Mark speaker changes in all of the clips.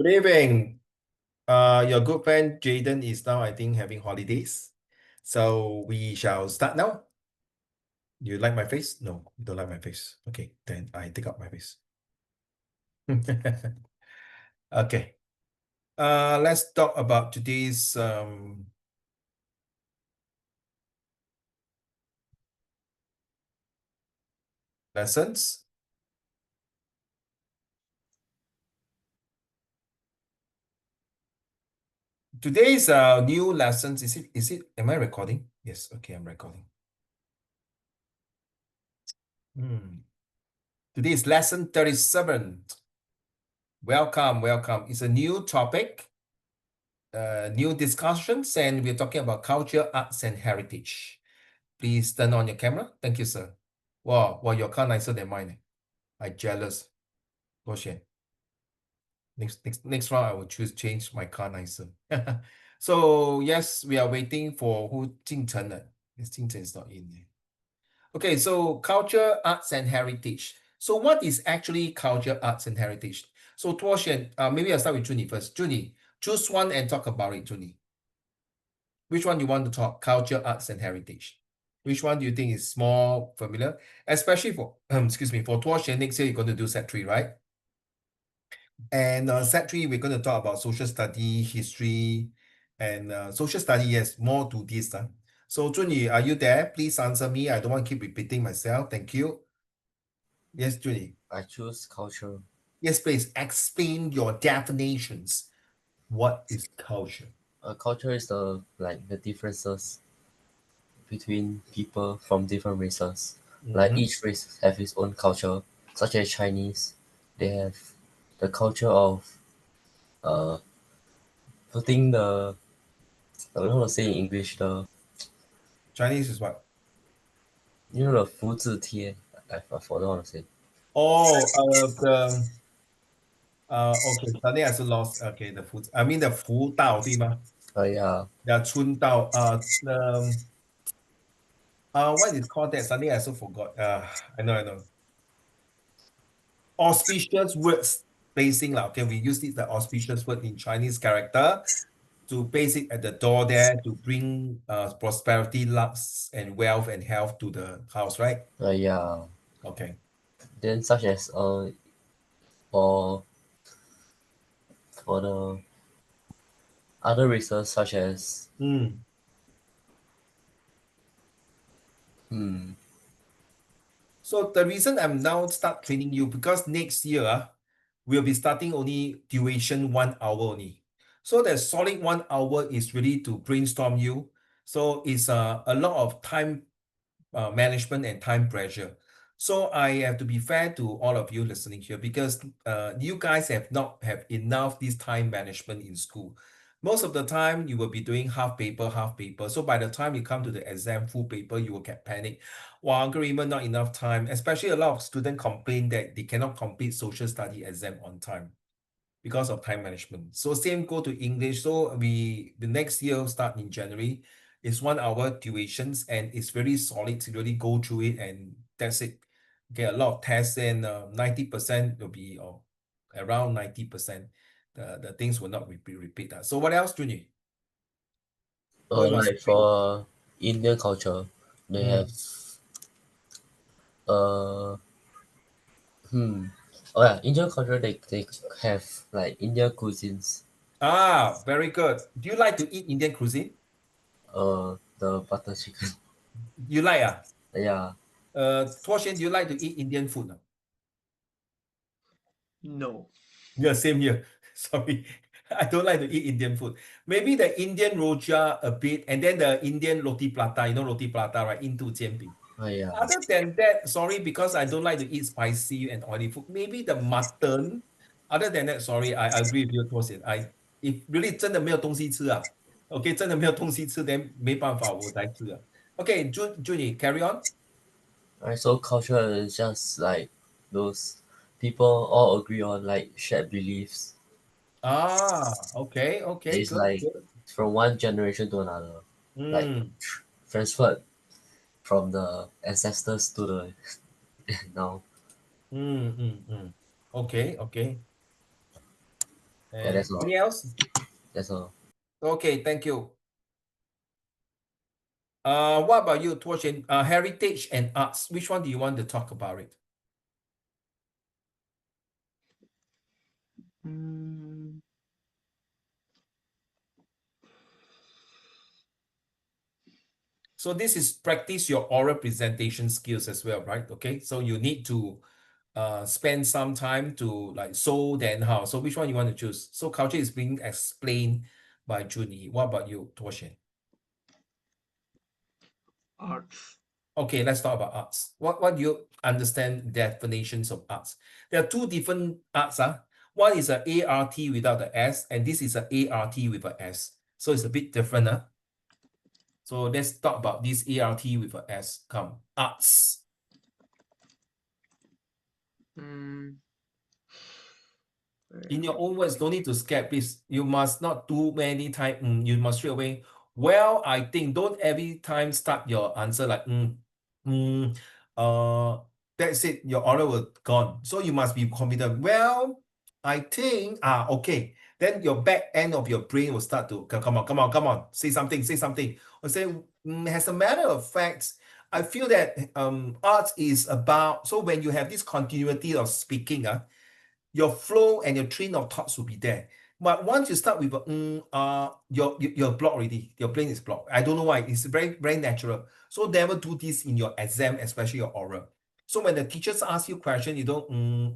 Speaker 1: Good evening. Your good friend Jaden is now, I think, having holidays. So we shall start now. You like my face? No, you don't like my face. Okay, then I take out my face. Okay. Let's talk about today's lessons. Today's new lessons, am I recording? Yes, okay, I'm recording. Today is lesson 37. Welcome. It's a new topic, new discussions, and we're talking about culture, arts, and heritage. Please turn on your camera. Thank you, sir. Wow, your car nicer than mine. I jealous. Gosh, next round, I will change my car nicer. So yes, we are waiting for who Jingchen. This Jingchen is not in there. Okay, so culture, arts, and heritage. So what is actually culture, arts, and heritage? So Tuoshen, maybe I'll start with Junie first. Junie, choose one and talk about it, Junie. Which one you want to talk? Culture, arts, and heritage. Which one do you think is more familiar? Especially for, excuse me, for Tuoshen, next year you're going to do set 3, right? And set 3, we're going to talk about social study, history, and social study, yes, more to this. So Junie, are you there? Please answer me. I don't want to keep repeating myself. Thank you. Yes, Junie.
Speaker 2: I choose culture.
Speaker 1: Yes, please explain your definitions. What is culture?
Speaker 2: Culture is the differences between people from different races. Like
Speaker 1: Mm-hmm.
Speaker 2: each race have its own culture, such as Chinese. They have the culture of uh putting the I don't know how to say in English
Speaker 1: Chinese is what?
Speaker 2: the 福字贴. I forgot how to say.
Speaker 1: Oh, okay, suddenly I also lost. Okay, the food. I mean the 福道, 对吗?
Speaker 2: Yeah.
Speaker 1: The 春道. What is called that? Suddenly I also forgot. I know. Auspicious words placing lah. Okay, we use this the auspicious word in Chinese character to place it at the door there to bring prosperity, luck, and wealth and health to the house, right?
Speaker 2: Yeah.
Speaker 1: Okay.
Speaker 2: Then such as for for the other races such as
Speaker 1: Mm.
Speaker 2: hmm
Speaker 1: So the reason I'm now start training you because next year we'll be starting only duration 1 hour only. So the solid 1 hour is really to brainstorm you. So it's a lot of time management and time pressure. So I have to be fair to all of you listening here because you guys have not have enough this time management in school. Most of the time you will be doing half paper, half paper. So by the time you come to the exam full paper, you will get panic. Well, agreement, not enough time. Especially a lot of students complain that they cannot complete social study exam on time because of time management. So same go to English. So the next year start in January. It's 1 hour durations and it's very solid to really go through it and that's it. Get a lot of tests and 90% will be around 90%. The things will not repeat that. So what else, Junior? So you must
Speaker 2: like for Indian culture, they have
Speaker 1: mm.
Speaker 2: uh oh yeah, Indian culture they have like Indian cuisines.
Speaker 1: Very good. Do you like to eat Indian cuisine?
Speaker 2: The butter chicken.
Speaker 1: You like
Speaker 2: Yeah.
Speaker 1: Tuo Xuan, do you like to eat Indian food?
Speaker 3: No.
Speaker 1: Yeah, same here. Sorry. I don't like to eat Indian food. Maybe the Indian rojak a bit, and then the Indian roti prata, roti prata, right? Into jianbing.
Speaker 2: Yeah.
Speaker 1: Other than that, sorry, because I don't like to eat spicy and oily food. Maybe the mutton. Other than that, sorry, I agree with you, Tosin. If really 真的没有东西吃OK 真的没有东西吃 then 没办法，我才吃OK, Junie, carry on.
Speaker 2: Alright, so culture is just like those people all agree on like shared beliefs.
Speaker 1: Okay,
Speaker 2: It's
Speaker 1: good,
Speaker 2: like
Speaker 1: good.
Speaker 2: from one generation to another, like
Speaker 1: Mm,
Speaker 2: transferred from the ancestors to the now.
Speaker 1: mm. Okay.
Speaker 2: Yeah,
Speaker 1: And
Speaker 2: that's all.
Speaker 1: anything else?
Speaker 2: That's all.
Speaker 1: Okay, thank you. What about you, Tuochen? Heritage and arts. Which one do you want to talk about it?
Speaker 3: Mm,
Speaker 1: So this is practice your oral presentation skills as well, right? Okay, so you need to spend some time to like so then how. So which one you want to choose? So culture is being explained by Junie. What about you, Tuochen?
Speaker 3: arts.
Speaker 1: Okay, let's talk about arts. What do you understand definitions of arts? There are two different arts. One is a ART without the S, and this is a ART with a S. So it's a bit different. So let's talk about this ART with a S. Come, arts.
Speaker 3: Mm,
Speaker 1: In your own words, don't need to scare, please. You must not do many times. You must straight away. Well, I think don't every time start your answer like mm, uh that's it. Your order will gone. So you must be confident. Well, I think okay. Then your back end of your brain will start to come on, come on, come on. Say something, say something. Or say, as a matter of fact, I feel that art is about so when you have this continuity of speaking, your flow and your train of thoughts will be there. But once you start with you're blocked already. Your brain is blocked. I don't know why. It's very, very natural. So never do this in your exam, especially your oral. So when the teachers ask you question, you don't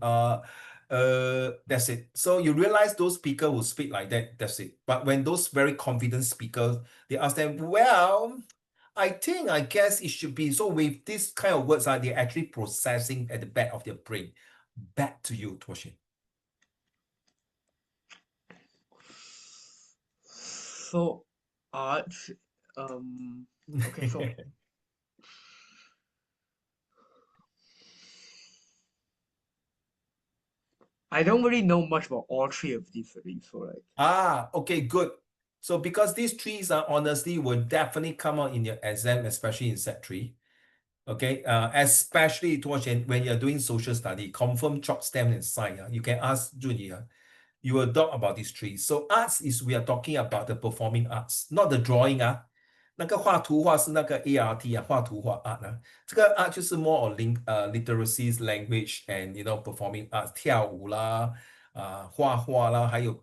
Speaker 1: that's it. So you realize those speakers will speak like that. That's it. But when those very confident speakers, they ask them, well, I think I guess it should be. So with this kind of words, they're actually processing at the back of their brain. Back to you, Toshin.
Speaker 3: so arts. Okay, so I don't really know much about all three of these really, so like
Speaker 1: Okay, good. So because these trees are honestly will definitely come out in your exam, especially in set 3. Okay, especially towards when you're doing social study, confirm chop stem and sign. You can ask Junior. You will talk about these trees. So arts is we are talking about the performing arts, not the drawing 那个画图画是那个 ART 画图画 art 这个 art 就是 more on literacies, language and performing arts 跳舞啦，画画啦，还有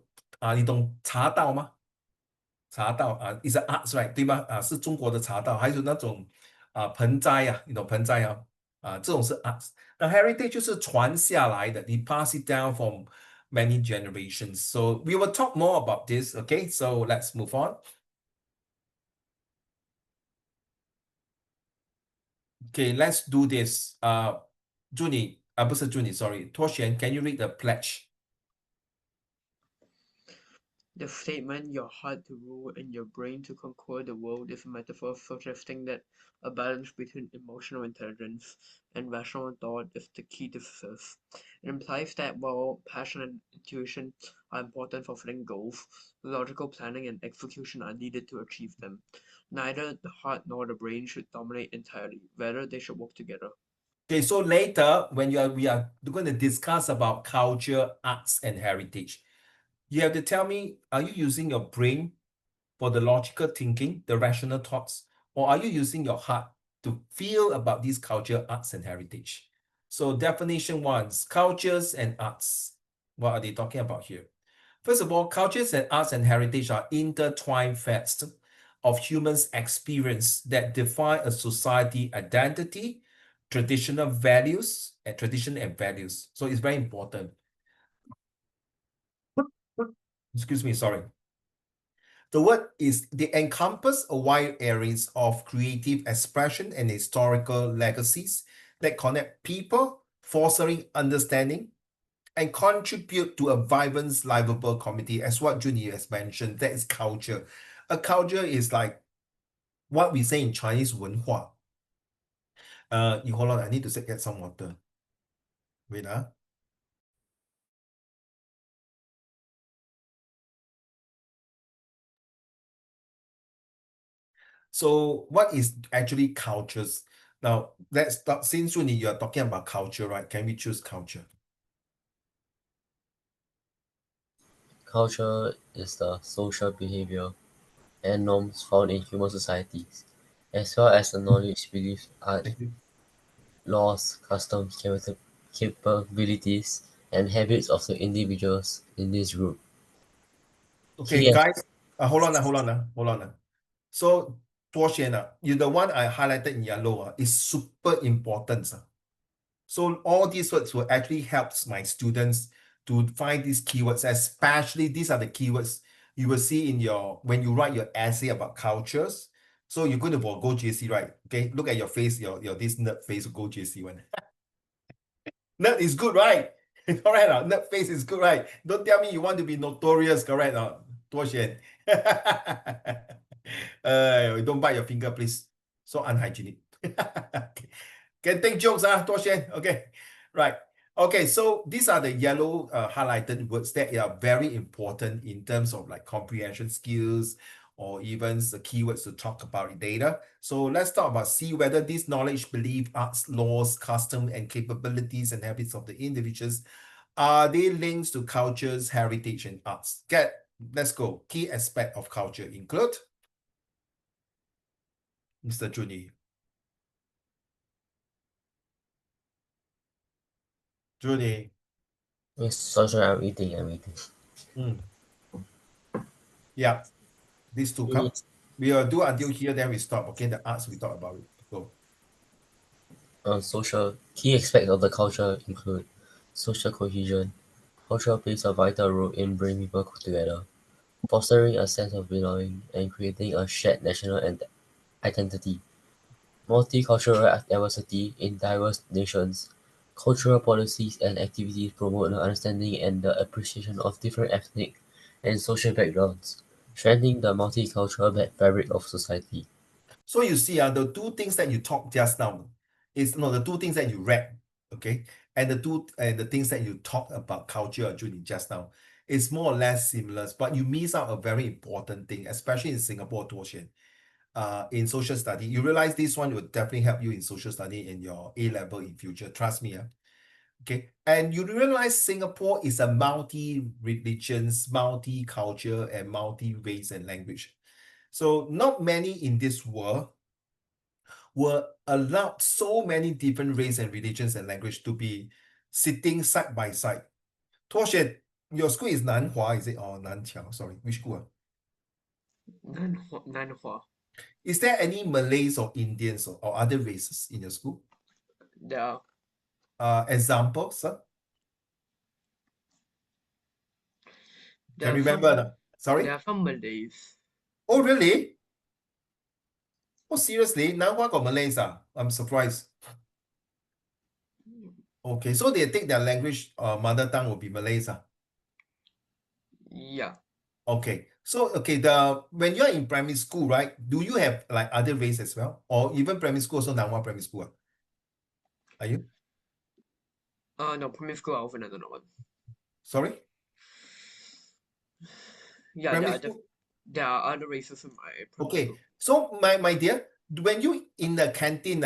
Speaker 1: 你懂茶道吗？茶道is a arts right 对吗？是中国的茶道，还有那种盆栽你懂盆栽这种是 arts。那 heritage 就是传下来的，你 pass it down from many generations. So we will talk more about this. Okay, so let's move on. Okay, let's do this. Junie, 不是 Junie, sorry. 脱贤, can you read the pledge?
Speaker 3: the statement "your heart to rule and your brain to conquer the world" is a metaphor suggesting that a balance between emotional intelligence and rational thought is the key to success. It implies that while passion and intuition are important for setting goals, logical planning and execution are needed to achieve them. Neither the heart nor the brain should dominate entirely, rather they should work together.
Speaker 1: Okay, so later when we are going to discuss about culture, arts, and heritage, you have to tell me, are you using your brain for the logical thinking, the rational thoughts, or are you using your heart to feel about these culture, arts, and heritage? So definition one, cultures and arts. What are they talking about here? First of all, cultures and arts and heritage are intertwined facets of humans' experience that define a society identity, traditional values, and tradition and values. So it's very important. Excuse me, sorry. The word is they encompass a wide areas of creative expression and historical legacies that connect people, fostering understanding, and contribute to a vibrant, livable community. As what Junie has mentioned, that is culture. A culture is like what we say in Chinese 文化. You hold on, I need to get some water. Wait. So what is actually cultures? Now, let's start. Since Junie, you are talking about culture, right? Can we choose culture?
Speaker 2: Culture is the social behavior and norms found in human societies, as well as the knowledge, beliefs, art,
Speaker 1: Thank you.
Speaker 2: laws, customs, capabilities, and habits of the individuals in this group.
Speaker 1: Okay,
Speaker 2: Key as-
Speaker 1: guys, hold on, hold on, hold on. So, 多选you the one I highlighted in yellow is super important. So all these words will actually help my students to find these keywords, especially these are the keywords you will see in your, when you write your essay about cultures. So you're going to go JC, right? Okay, look at your face, your this nerd face will go JC one. Nerd is good, right? Correct. Nerd face is good, right? Don't tell me you want to be notorious, correct? 多选. Don't bite your finger, please. So unhygienic. Can take jokes, 多选. Okay, right. Okay, so these are the yellow highlighted words that are very important in terms of like comprehension skills or even the keywords to talk about data. So let's talk about see whether this knowledge, belief, arts, laws, custom, and capabilities and habits of the individuals are they links to cultures, heritage, and arts. Let's go. Key aspect of culture include Mr. Juni. Juni.
Speaker 2: Social, I'm eating.
Speaker 1: Yeah, these two come.
Speaker 2: Yes.
Speaker 1: We will do until here, then we stop. Okay, the arts we talk about it. Go.
Speaker 2: Social key aspects of the culture include social cohesion. Culture plays a vital role in bringing people together, fostering a sense of belonging and creating a shared national identity. Multicultural diversity in diverse nations. Cultural policies and activities promote the understanding and the appreciation of different ethnic and social backgrounds, strengthening the multicultural fabric of society.
Speaker 1: So you see, the two things that you talked just now is no the two things that you read, okay, and the things that you talked about culture, Judy, just now is more or less similar, but you miss out a very important thing, especially in Singapore, Tuoxian. In social study, you realize this one will definitely help you in social study in your A level in future. Trust me, okay. And you realize Singapore is a multi-religions, multi-culture, and multi-race and language. So not many in this world were allowed so many different race and religions and language to be sitting side by side. Tuoxian, your school is Nanhua, is it? Or Nanqiao? Sorry, which school?
Speaker 3: Nanhua.
Speaker 1: Is there any Malays or Indians or other races in your school?
Speaker 3: There are
Speaker 1: Examples, sir?
Speaker 3: there
Speaker 1: Can
Speaker 3: are
Speaker 1: remember?
Speaker 3: some
Speaker 1: Sorry?
Speaker 3: there are some Malays.
Speaker 1: Oh, really? Oh, seriously? Nanhua got Malays? I'm surprised. Okay, so they take their language, mother tongue will be Malays.
Speaker 3: Yeah.
Speaker 1: Okay, so when you're in primary school, right? Do you have like other race as well, or even primary school also Nanhua primary school? Are you
Speaker 3: No, primary school I often another one.
Speaker 1: sorry?
Speaker 3: Yeah,
Speaker 1: Primary school.
Speaker 3: there are other races in my primary
Speaker 1: Okay,
Speaker 3: school.
Speaker 1: so my dear, when you in the canteen,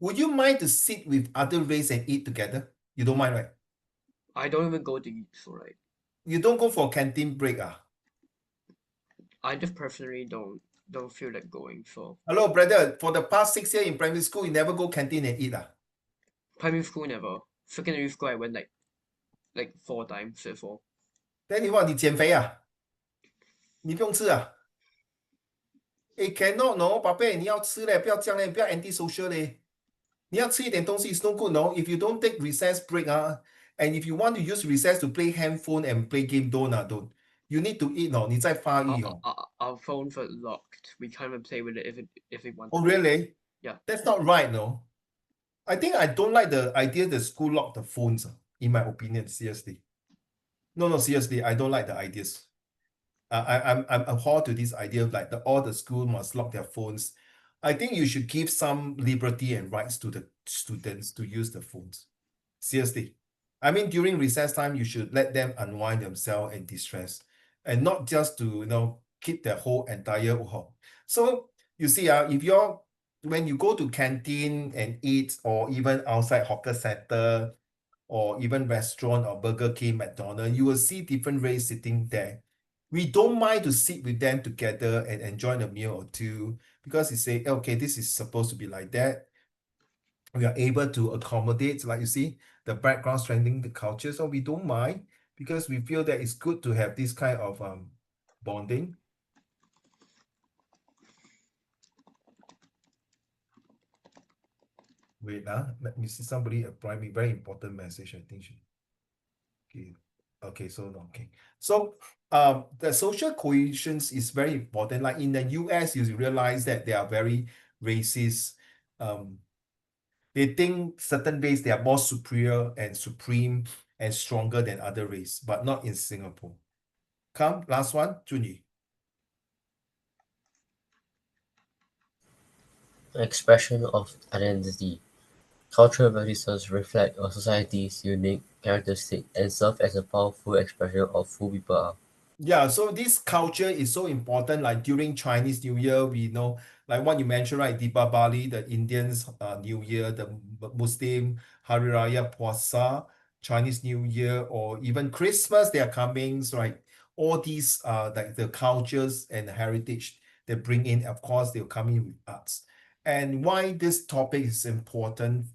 Speaker 1: would you mind to sit with other race and eat together? You don't mind, right?
Speaker 3: I don't even go to eat, so right.
Speaker 1: You don't go for canteen break,
Speaker 3: I just personally don't feel like going. So
Speaker 1: Hello, brother. For the past 6 years in primary school, you never go canteen and eat,
Speaker 3: primary school never. Secondary school I went like 4 times before.
Speaker 1: Then 你减肥你不用吃cannot no，宝贝，你要吃嘞，不要这样嘞，不要 anti social 嘞。你要吃一点东西 is no good no. If you don't take recess break and if you want to use recess to play handphone and play game, don't. You need to eat 你在发育
Speaker 3: Our phones are locked. We can't even play with it if we want
Speaker 1: Oh
Speaker 3: to.
Speaker 1: really?
Speaker 3: Yeah.
Speaker 1: That's not right, no. I think I don't like the idea the school lock the phones, in my opinion, seriously. No, seriously, I don't like the ideas. I'm abhor to this idea of like all the school must lock their phones. I think you should give some liberty and rights to the students to use the phones. Seriously. I mean, during recess time, you should let them unwind themselves and distress, and not just to keep their whole entire home. So you see, if when you go to canteen and eat, or even outside hawker center, or even restaurant or Burger King, McDonald's, you will see different race sitting there. We don't mind to sit with them together and enjoy a meal or two because you say, okay, this is supposed to be like that. We are able to accommodate, like you see, the background strengthening the culture. So we don't mind because we feel that it's good to have this kind of bonding. Wait, let me see, somebody apply me very important message. I think okay. Okay, so no, okay. So the social cohesion is very important. Like in the US, you realize that they are very racist. Um, they think certain race they are more superior and supreme and stronger than other race, but not in Singapore. Come, last one, Junyi.
Speaker 2: Expression of identity. Cultural practices reflect a society's unique characteristics and serve as a powerful expression of who people are.
Speaker 1: Yeah, so this culture is so important. Like during Chinese New Year, we know, like what you mentioned, right? Deepavali, the Indians' New Year, the Muslim Hari Raya Puasa, Chinese New Year, or even Christmas, they are coming, right? All these like the cultures and heritage they bring in, of course, they'll come in with arts. And why this topic is important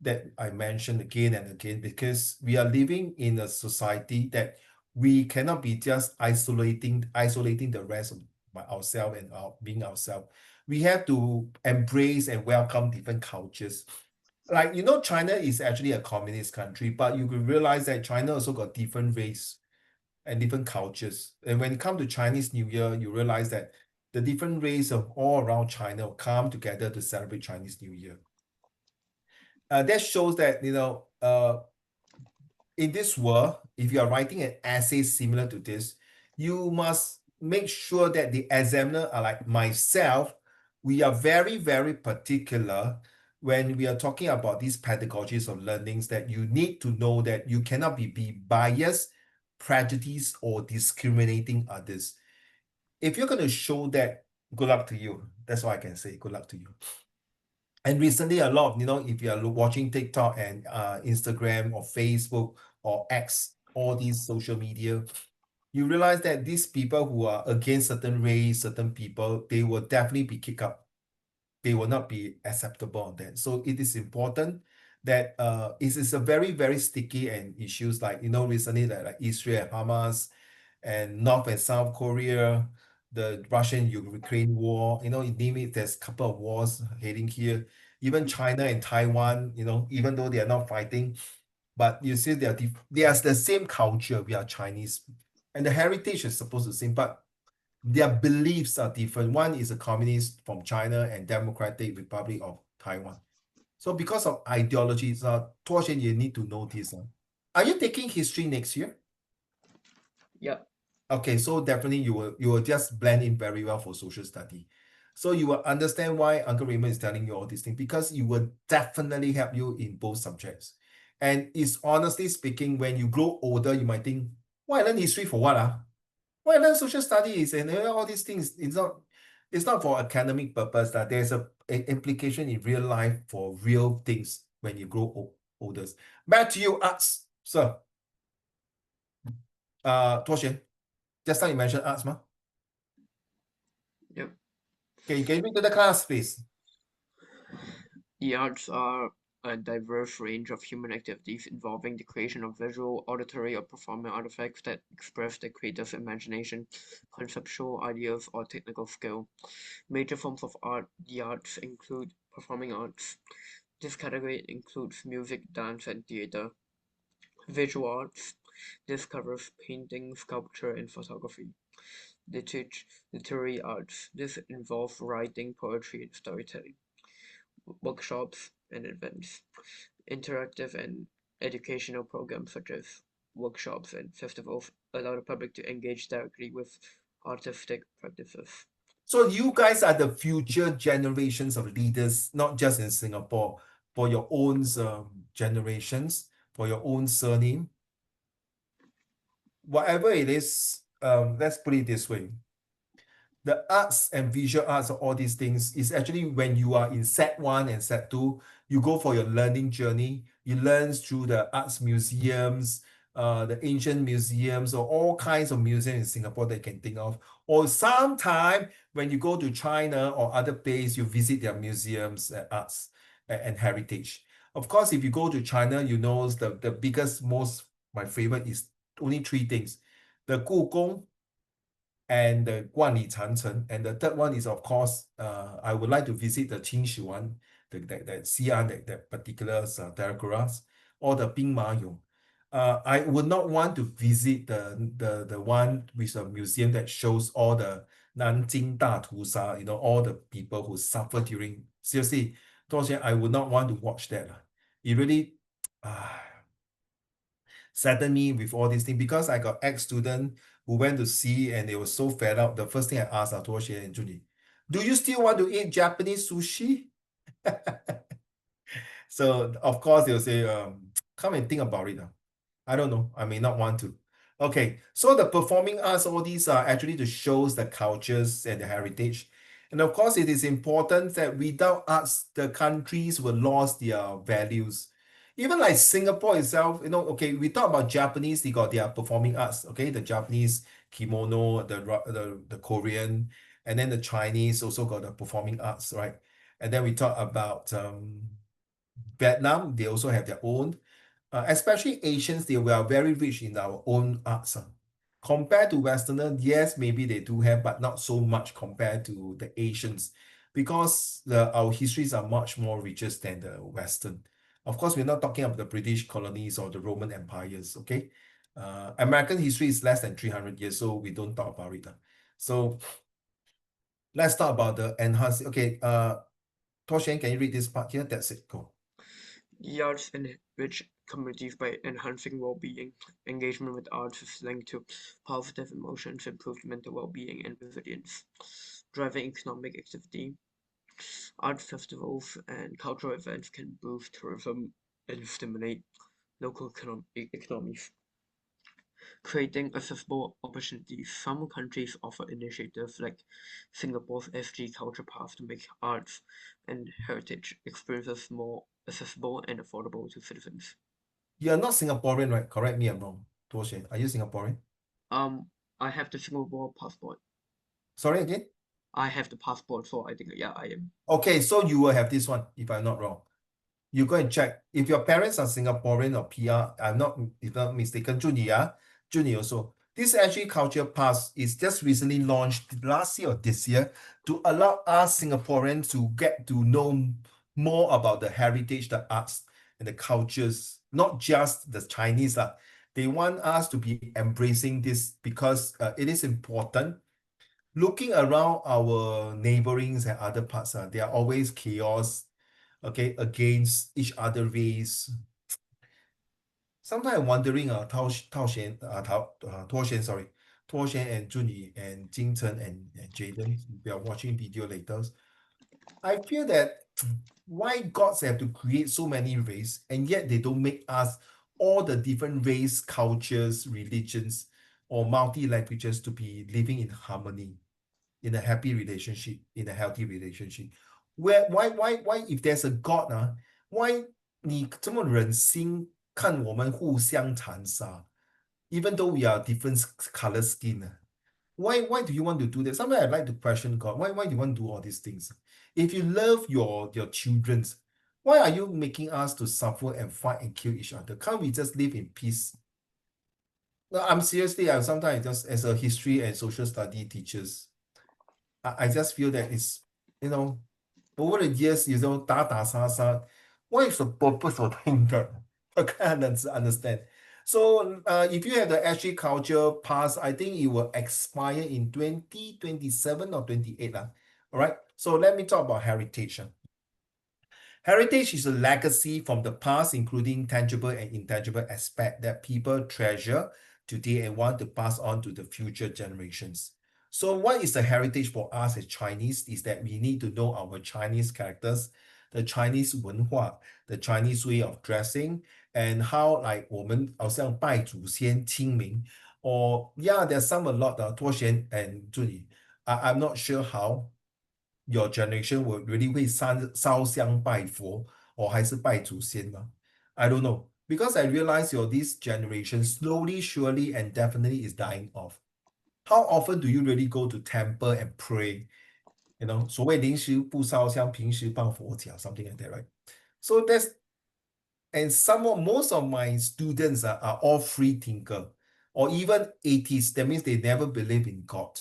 Speaker 1: that I mentioned again and again, because we are living in a society that we cannot be just isolating the rest of by ourselves and being ourselves. We have to embrace and welcome different cultures. Like China is actually a communist country, but you could realize that China also got different race and different cultures. And when it comes to Chinese New Year, you realize that the different race of all around China come together to celebrate Chinese New Year. That shows that in this world, if you are writing an essay similar to this, you must make sure that the examiner are like myself. We are very, very particular when we are talking about these pedagogies of learnings that you need to know that you cannot be biased, prejudiced, or discriminating others. If you're going to show that, good luck to you. That's all I can say. Good luck to you. And recently, a lot of, if you are watching TikTok and Instagram or Facebook or X, all these social media, you realize that these people who are against certain race, certain people, they will definitely be kicked out. They will not be acceptable on that. So it is important that it is a very, very sticky and issues like, recently like Israel, Hamas, and North and South Korea, the Russian-Ukraine war, you name it, there's a couple of wars heading here. Even China and Taiwan, even though they are not fighting, but you see they are the same culture. We are Chinese, and the heritage is supposed to be the same, but their beliefs are different. One is a communist from China and Democratic Republic of Taiwan. So because of ideologies, Tuoxian, you need to know this. Are you taking history next year?
Speaker 3: Yeah.
Speaker 1: Okay, so definitely you will just blend in very well for social study. So you will understand why Uncle Raymond is telling you all these things, because it will definitely help you in both subjects. And it's honestly speaking, when you grow older, you might think, why learn history for what? Why learn social studies and all these things? It's not for academic purpose. There's a implication in real life for real things when you grow older. Back to you, arts, sir. Tuoxian. Just now you mentioned arts, ma?
Speaker 3: Yep.
Speaker 1: Okay, get me to the class, please.
Speaker 3: The arts are a diverse range of human activities involving the creation of visual, auditory, or performing artifacts that express the creative imagination, conceptual ideas, or technical skill. Major forms of art. The arts include performing arts. This category includes music, dance, and theater. Visual arts. This covers painting, sculpture, and photography. Literary arts. This involves writing, poetry, and storytelling. Workshops and events. Interactive and educational programs such as workshops and festivals allow the public to engage directly with artistic practices.
Speaker 1: So you guys are the future generations of leaders, not just in Singapore, for your own generations, for your own surname. Whatever it is, let's put it this way. the arts and visual arts, all these things is actually when you are in Sec 1 and Sec 2, you go for your learning journey. You learn through the arts museums, the ancient museums, or all kinds of museums in Singapore that you can think of. Or sometime when you go to China or other place, you visit their museums, arts and heritage. Of course, if you go to China, you know the biggest, my favorite is only three things: the Gugong, and the Guanli Changcheng. And the third one is, of course, I would like to visit the Qingshi one, that Xi'an, that particular terracotta, or the Bingmayong. I would not want to visit the one with a museum that shows all the Nanjing Datusa, all the people who suffered during. Seriously, I would not want to watch that. It really saddened me with all these things, because I got ex-student who went to see and they were so fed up. The first thing I asked Toshie and Junie, do you still want to eat Japanese sushi? So of course they'll say, come and think about it. I don't know. I may not want to. Okay, so the performing arts, all these are actually to shows the cultures and the heritage. And of course, it is important that without arts, the countries will lose their values. Even like Singapore itself, okay, we talk about Japanese, they got their performing arts, okay, the Japanese kimono, the Korean, and then the Chinese also got the performing arts, right? And then we talk about Vietnam, they also have their own. Especially Asians, we are very rich in our own arts. Compared to Westerners, yes, maybe they do have, but not so much compared to the Asians, because our histories are much more richer than the Western. Of course, we're not talking about the British colonies or the Roman empires, okay? American history is less than 300 years, so we don't talk about it. So let's talk about the enhanced. Okay, Toshen, can you read this part here? That's it, go.
Speaker 3: The arts enrich communities by enhancing well-being. Engagement with arts is linked to positive emotions, improved mental well-being, and resilience. Driving economic activity. Art festivals and cultural events can boost tourism and stimulate local economies. Creating accessible opportunities. Some countries offer initiatives like Singapore's SG Culture Path to make arts and heritage experiences more accessible and affordable to citizens.
Speaker 1: You're not Singaporean, right? Correct me, I'm wrong. Toshen, are you Singaporean?
Speaker 3: I have the Singapore passport.
Speaker 1: Sorry again?
Speaker 3: I have the passport, so I think, yeah, I am.
Speaker 1: Okay, so you will have this one, if I'm not wrong. You go and check. If your parents are Singaporean or PR, if not mistaken, Junie also. This actually Culture Pass is just recently launched last year or this year to allow us Singaporeans to get to know more about the heritage, the arts, and the cultures, not just the Chinese. They want us to be embracing this because it is important. Looking around our neighborings and other parts, there are always chaos, okay, against each other race. Sometimes I'm wondering, Tuo Shen and Junyi and Jing Chen and Jaden, we are watching video later. I feel that why gods have to create so many race, and yet they don't make us all the different race, cultures, religions, or multi-languages to be living in harmony, in a happy relationship, in a healthy relationship. Why if there's a God, why 你这么忍心看我们互相残杀 even though we are different color skin? Why do you want to do that? Sometimes I like to question God. Why do you want to do all these things? If you love your children, why are you making us to suffer and fight and kill each other? Can't we just live in peace? No, I'm sometimes just as a history and social study teachers, I just feel that it's, over the years,打杀杀. What is the purpose of doing that? I can't understand. So if you have the SG Culture Pass, I think it will expire in 2027 or 28. All right. So let me talk about heritage. Heritage is a legacy from the past, including tangible and intangible aspects that people treasure today and want to pass on to the future generations. So what is the heritage for us as Chinese is that we need to know our Chinese characters, the Chinese 文化, the Chinese way of dressing, and how like 我们好像拜祖先清明, or yeah, there's a lot, Tuo Shen and Junyi. I'm not sure how your generation will really 会烧香拜佛 or 还是拜祖先嘛 I don't know. Because I realize your this generation slowly, surely, and definitely is dying off. How often do you really go to temple and pray? You know, 所谓临时不烧香，平时抱佛脚, something like that, right? So and most of my students are all free thinker or even atheists. That means they never believe in God.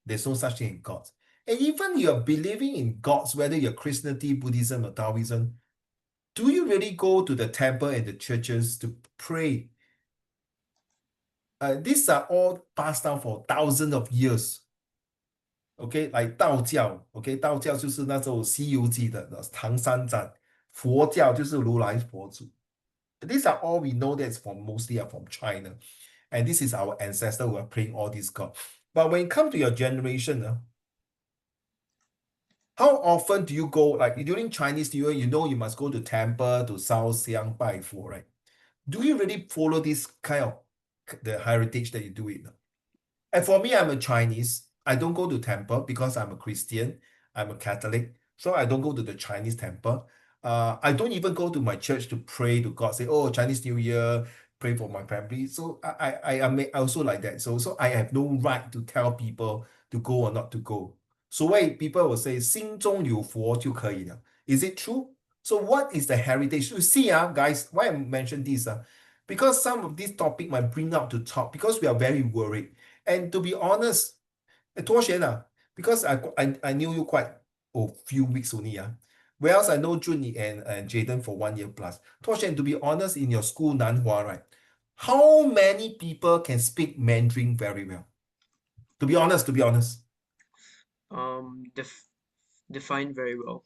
Speaker 1: There's no such thing in God. And even you're believing in gods, whether you're Christianity, Buddhism, or Taoism, do you really go to the temple and the churches to pray? These are all passed down for thousands of years. Okay, like 道教 ，OK， 道教就是那时候《西游记》的唐三藏，佛教就是如来佛祖。These are all we know that's mostly are from China. And this is our ancestor who are praying all these gods. But when it comes to your generation, how often do you go, like during Chinese New Year, you know you must go to temple to 烧香拜佛, right? Do you really follow this kind of the heritage that you do it? And for me, I'm a Chinese. I don't go to temple because I'm a Christian. I'm a Catholic. So I don't go to the Chinese temple. I don't even go to my church to pray to God, say, oh, Chinese New Year, pray for my family. So I am also like that. So I have no right to tell people to go or not to go. So why people will say, 心中有佛就可以了. Is it true? So what is the heritage? You see, guys, why I mention this? Because some of this topic might bring up to talk because we are very worried. And to be honest, 脱贤 because I knew you quite a few weeks only. Whereas I know Junyi and Jaden for 1 year plus. 脱贤, to be honest, in your school, Nanhua, right? How many people can speak Mandarin very well? To be honest.
Speaker 3: Define very well.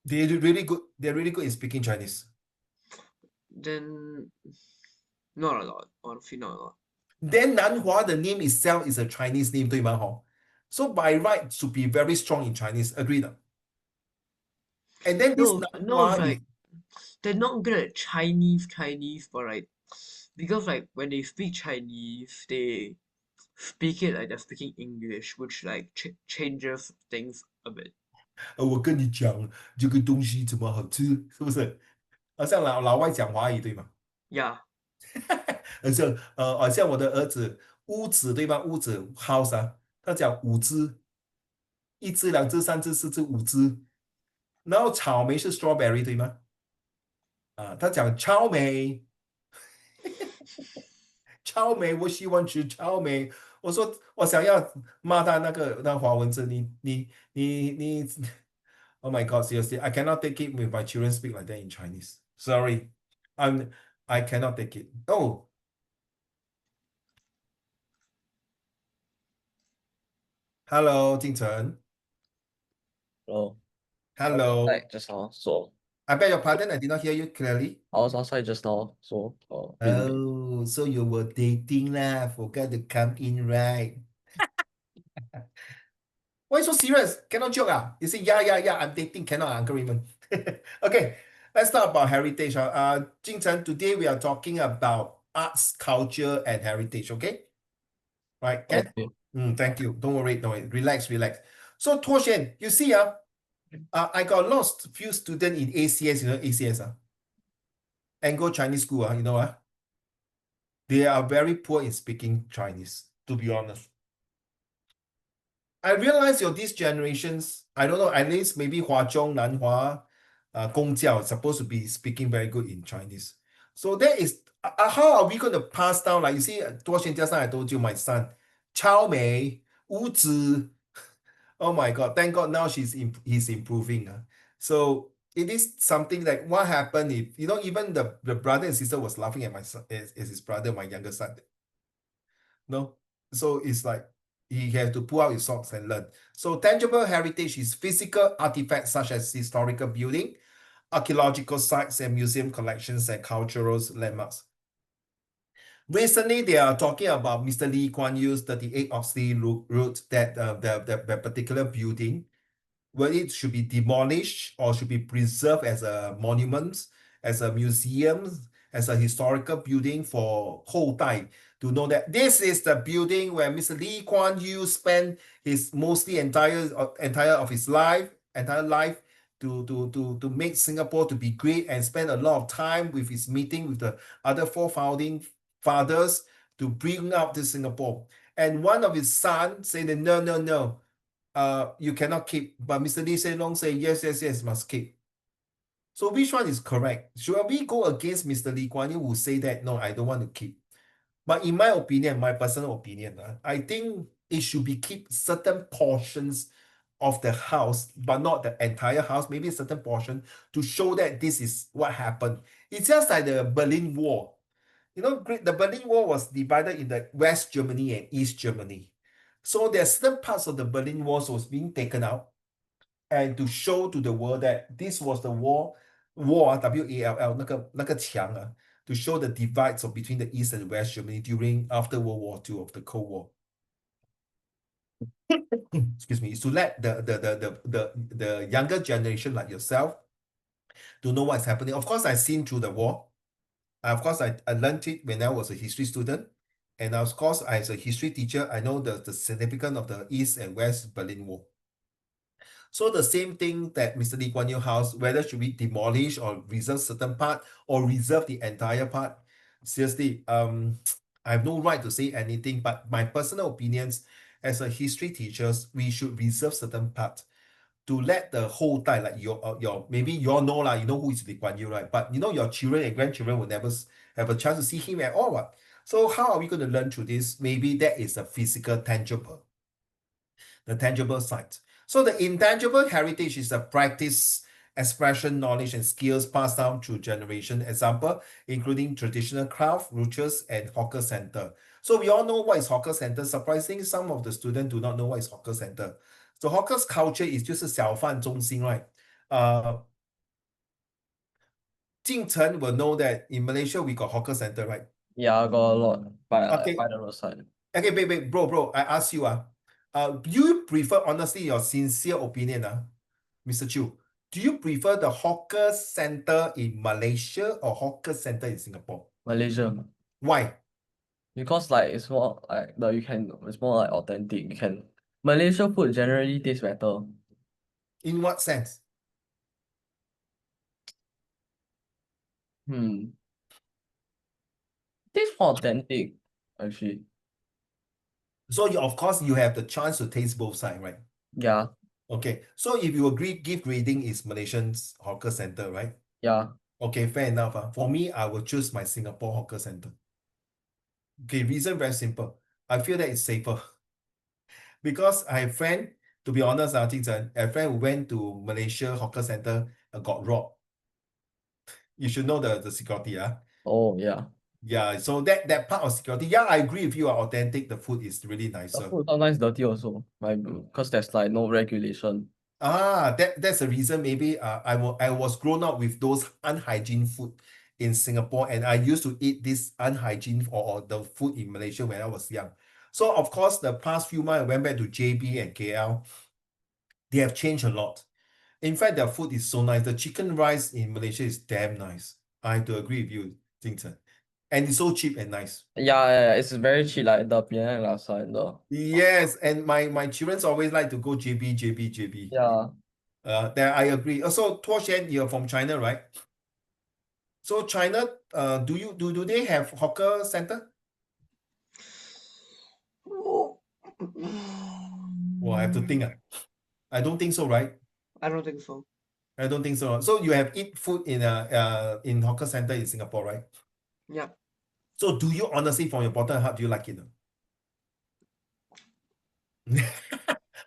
Speaker 1: They're really good. They're really good in speaking Chinese.
Speaker 3: Then not a lot, honestly, not a lot.
Speaker 1: Then Nanhua, the name itself is a Chinese name, 对吗? So by right should be very strong in Chinese. Agreed. And then this
Speaker 3: No,
Speaker 1: Nanhua
Speaker 3: like they're not good at Chinese, but like because like when they speak Chinese, they speak it like they're speaking English, which like changes things a bit.
Speaker 1: 我跟你讲这个东西怎么好吃，是不是？好像老外讲华语对吗？
Speaker 3: Yeah.
Speaker 1: 好像我的儿子屋子对吗？屋子 house 他讲五只，一只、两只、三只、四只、五只。然后草莓是 strawberry 对吗？他讲超莓，超莓，我喜欢吃超莓。我说我想要骂他那华文字，你，Oh my God, seriously, I cannot take it with my children speak like that in Chinese. Sorry, I cannot take it. Oh, hello, 金城.
Speaker 2: Hello.
Speaker 1: Hello.
Speaker 2: Like just now, so
Speaker 1: I beg your pardon, I did not hear you clearly.
Speaker 2: I was outside just now, so
Speaker 1: Oh, so you were dating lah, forgot to come in, right? Why so serious? Cannot joke You say, yeah, I'm dating, cannot, Uncle Raymond. Okay, let's talk about heritage. Jing Chen, today we are talking about arts, culture, and heritage, okay? Right, Ken?
Speaker 2: okay.
Speaker 1: Thank you. Don't worry. Relax. So, Tuo Xuan, you see, I got lost few students in ACS, you know, ACS, Anglo Chinese School, you know, they are very poor in speaking Chinese, to be honest. I realize this generations, I don't know, at least maybe Huazhong, Nanhua, Gongjiao supposed to be speaking very good in Chinese. So that is, how are we going to pass down? Like you see, just now I told you, my son, Chao Mei, Wu Zi. Oh my God, thank God now he's improving. So it is something like what happened if, you know, even the brother and sister was laughing at my son, as his brother, my younger son. No, so it's like he has to pull out his socks and learn. So tangible heritage is physical artifacts such as historical building, archaeological sites and museum collections and cultural landmarks. Recently, they are talking about Mr. Lee Kuan Yew's 38 Oxley Road, that the particular building, whether it should be demolished or should be preserved as a monument, as a museum, as a historical building for 后代 to know that this is the building where Mr. Lee Kuan Yew spent his mostly entire of his entire life to make Singapore to be great, and spend a lot of time with his meeting with the other four founding fathers to bring up this Singapore. And one of his sons said that no, you cannot keep. But Mr. Lee Hsien Loong say yes, must keep. So which one is correct? Should we go against Mr. Lee Kuan Yew who say that no, I don't want to keep? But in my opinion, my personal opinion, I think it should be keep certain portions of the house, but not the entire house, maybe a certain portion, to show that this is what happened. It's just like the Berlin Wall. You know, the Berlin Wall was divided in the West Germany and East Germany. So there are certain parts of the Berlin Wall was being taken out, and to show to the world that this was the wall, WALL 那个墙 to show the divides of between the East and West Germany during after World War II of the Cold War. Excuse me, is to let the younger generation like yourself to know what's happening. Of course, I've seen through the war. Of course, I learned it when I was a history student. And of course, as a history teacher, I know the significance of the East and West Berlin Wall. So the same thing that Mr. Lee Kuan Yew house, whether should we demolish or reserve certain part or reserve the entire part? Seriously, I have no right to say anything, but my personal opinions as a history teachers, we should reserve certain part to let the whole time, like your maybe you all know you know who is Lee Kuan Yew, right? But you know your children and grandchildren will never have a chance to see him at all. Right? So how are we going to learn through this? Maybe that is a physical, tangible, the tangible side. So the intangible heritage is a practice, expression, knowledge, and skills passed down through generation. Example, including traditional craft, rituals, and hawker center. So we all know what is hawker center. Surprisingly, some of the students do not know what is hawker center. So hawker's culture is 就是小贩中心, right? Jing Chen will know that in Malaysia we got hawker center, right?
Speaker 2: Yeah, got a lot
Speaker 1: Okay.
Speaker 2: by the roadside.
Speaker 1: Okay, wait, bro, I ask you, do you prefer, honestly, your sincere opinion, Mr. Chu, do you prefer the hawker center in Malaysia or hawker center in Singapore?
Speaker 2: Malaysia.
Speaker 1: Why?
Speaker 2: Because like it's more like it's more like authentic. You can Malaysia food generally tastes better.
Speaker 1: In what sense?
Speaker 2: Tastes more authentic, actually.
Speaker 1: So of course you have the chance to taste both sides, right?
Speaker 2: Yeah.
Speaker 1: Okay. So if you agree, give grading is Malaysian's hawker center, right?
Speaker 2: Yeah.
Speaker 1: Okay, fair enough. For me, I will choose my Singapore hawker center. Okay, reason very simple. I feel that it's safer. Because I have friend, to be honest, a friend who went to Malaysia hawker center and got robbed. You should know the security,
Speaker 2: Oh yeah.
Speaker 1: Yeah, so that part of security, yeah, I agree with you. Authentic, the food is really
Speaker 2: The
Speaker 1: nicer.
Speaker 2: food sometimes dirty also, right? Because there's like no regulation.
Speaker 1: That's the reason. Maybe I was grown up with those unhygiene food in Singapore, and I used to eat this unhygiene or the food in Malaysia when I was young. So of course, the past few months I went back to JB and KL. They have changed a lot. In fact, their food is so nice. The chicken rice in Malaysia is damn nice. I have to agree with you, Jing Chen. And it's so cheap and nice.
Speaker 2: Yeah, it's very cheap, like the Penang laksa and the
Speaker 1: Yes, and my children's always like to go JB.
Speaker 2: yeah.
Speaker 1: There I agree. Also, Tuo Shen, you're from China, right? So China, do they have hawker center? Well, I have to think. I don't think so, right?
Speaker 3: I don't think so.
Speaker 1: I don't think so. So you have eat food in hawker center in Singapore, right?
Speaker 3: Yeah.
Speaker 1: So do you honestly, from your bottom heart, do you like it?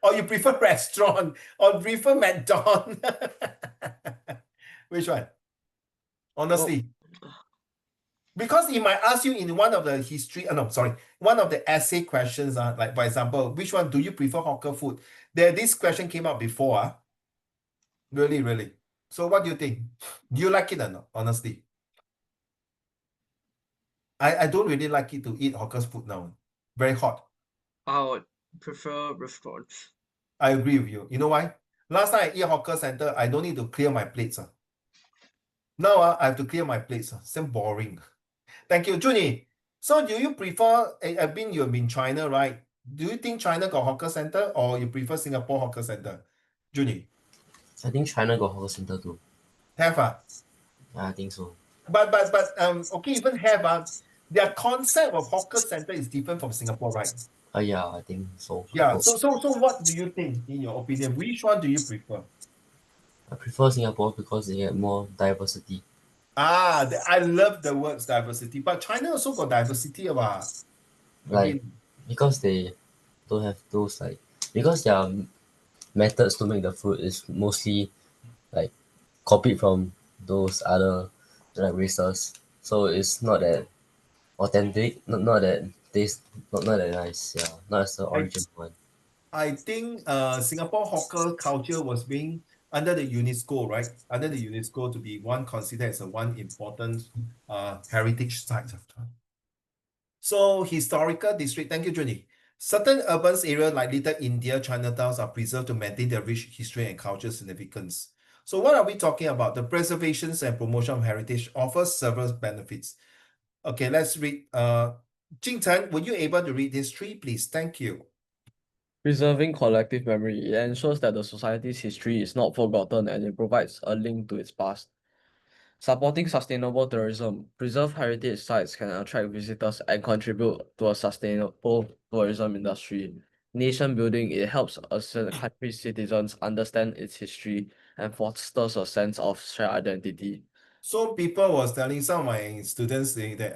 Speaker 1: Or you prefer restaurant or prefer McDonald's? Which one? Honestly. Because he might ask you in one of the one of the essay questions, like for example, which one do you prefer hawker food? This question came up before. Really. So what do you think? Do you like it or not? Honestly. I don't really like it to eat hawker food now. Very hot.
Speaker 3: I would prefer restaurants.
Speaker 1: I agree with you. You know why? Last time I eat hawker center, I don't need to clear my plates. Now I have to clear my plates. Some boring. Thank you, Juni. So do you prefer, I mean, you've been China, right? Do you think China got hawker center or you prefer Singapore hawker center? Junie,
Speaker 2: I think China got hawker center too.
Speaker 1: have
Speaker 2: I think so.
Speaker 1: but okay, even have their concept of hawker center is different from Singapore, right?
Speaker 2: Yeah, I think so.
Speaker 1: Yeah. So what do you think, in your opinion? Which one do you prefer?
Speaker 2: I prefer Singapore because they have more diversity.
Speaker 1: I love the words diversity, but China also got diversity about.
Speaker 2: Like
Speaker 1: Okay.
Speaker 2: because they don't have those like because their methods to make the food is mostly like copied from those other like races. So it's not that authentic, not that taste, not that nice. Yeah, not as the
Speaker 1: I
Speaker 2: original one.
Speaker 1: I think Singapore hawker culture was being under the UNESCO, right? Under the UNESCO to be one considered as a one important heritage site. So historical district, thank you, Johnny. Certain urban areas like Little India, Chinatowns are preserved to maintain their rich history and cultural significance. So what are we talking about? The preservations and promotion of heritage offers several benefits. Okay, let's read. Jing Chen, were you able to read this tree, please? Thank you.
Speaker 4: Preserving collective memory, it ensures that the society's history is not forgotten and it provides a link to its past. Supporting sustainable tourism, preserved heritage sites can attract visitors and contribute to a sustainable tourism industry. Nation building, it helps a country's citizens understand its history and fosters a sense of shared identity.
Speaker 1: So people was telling some of my students saying that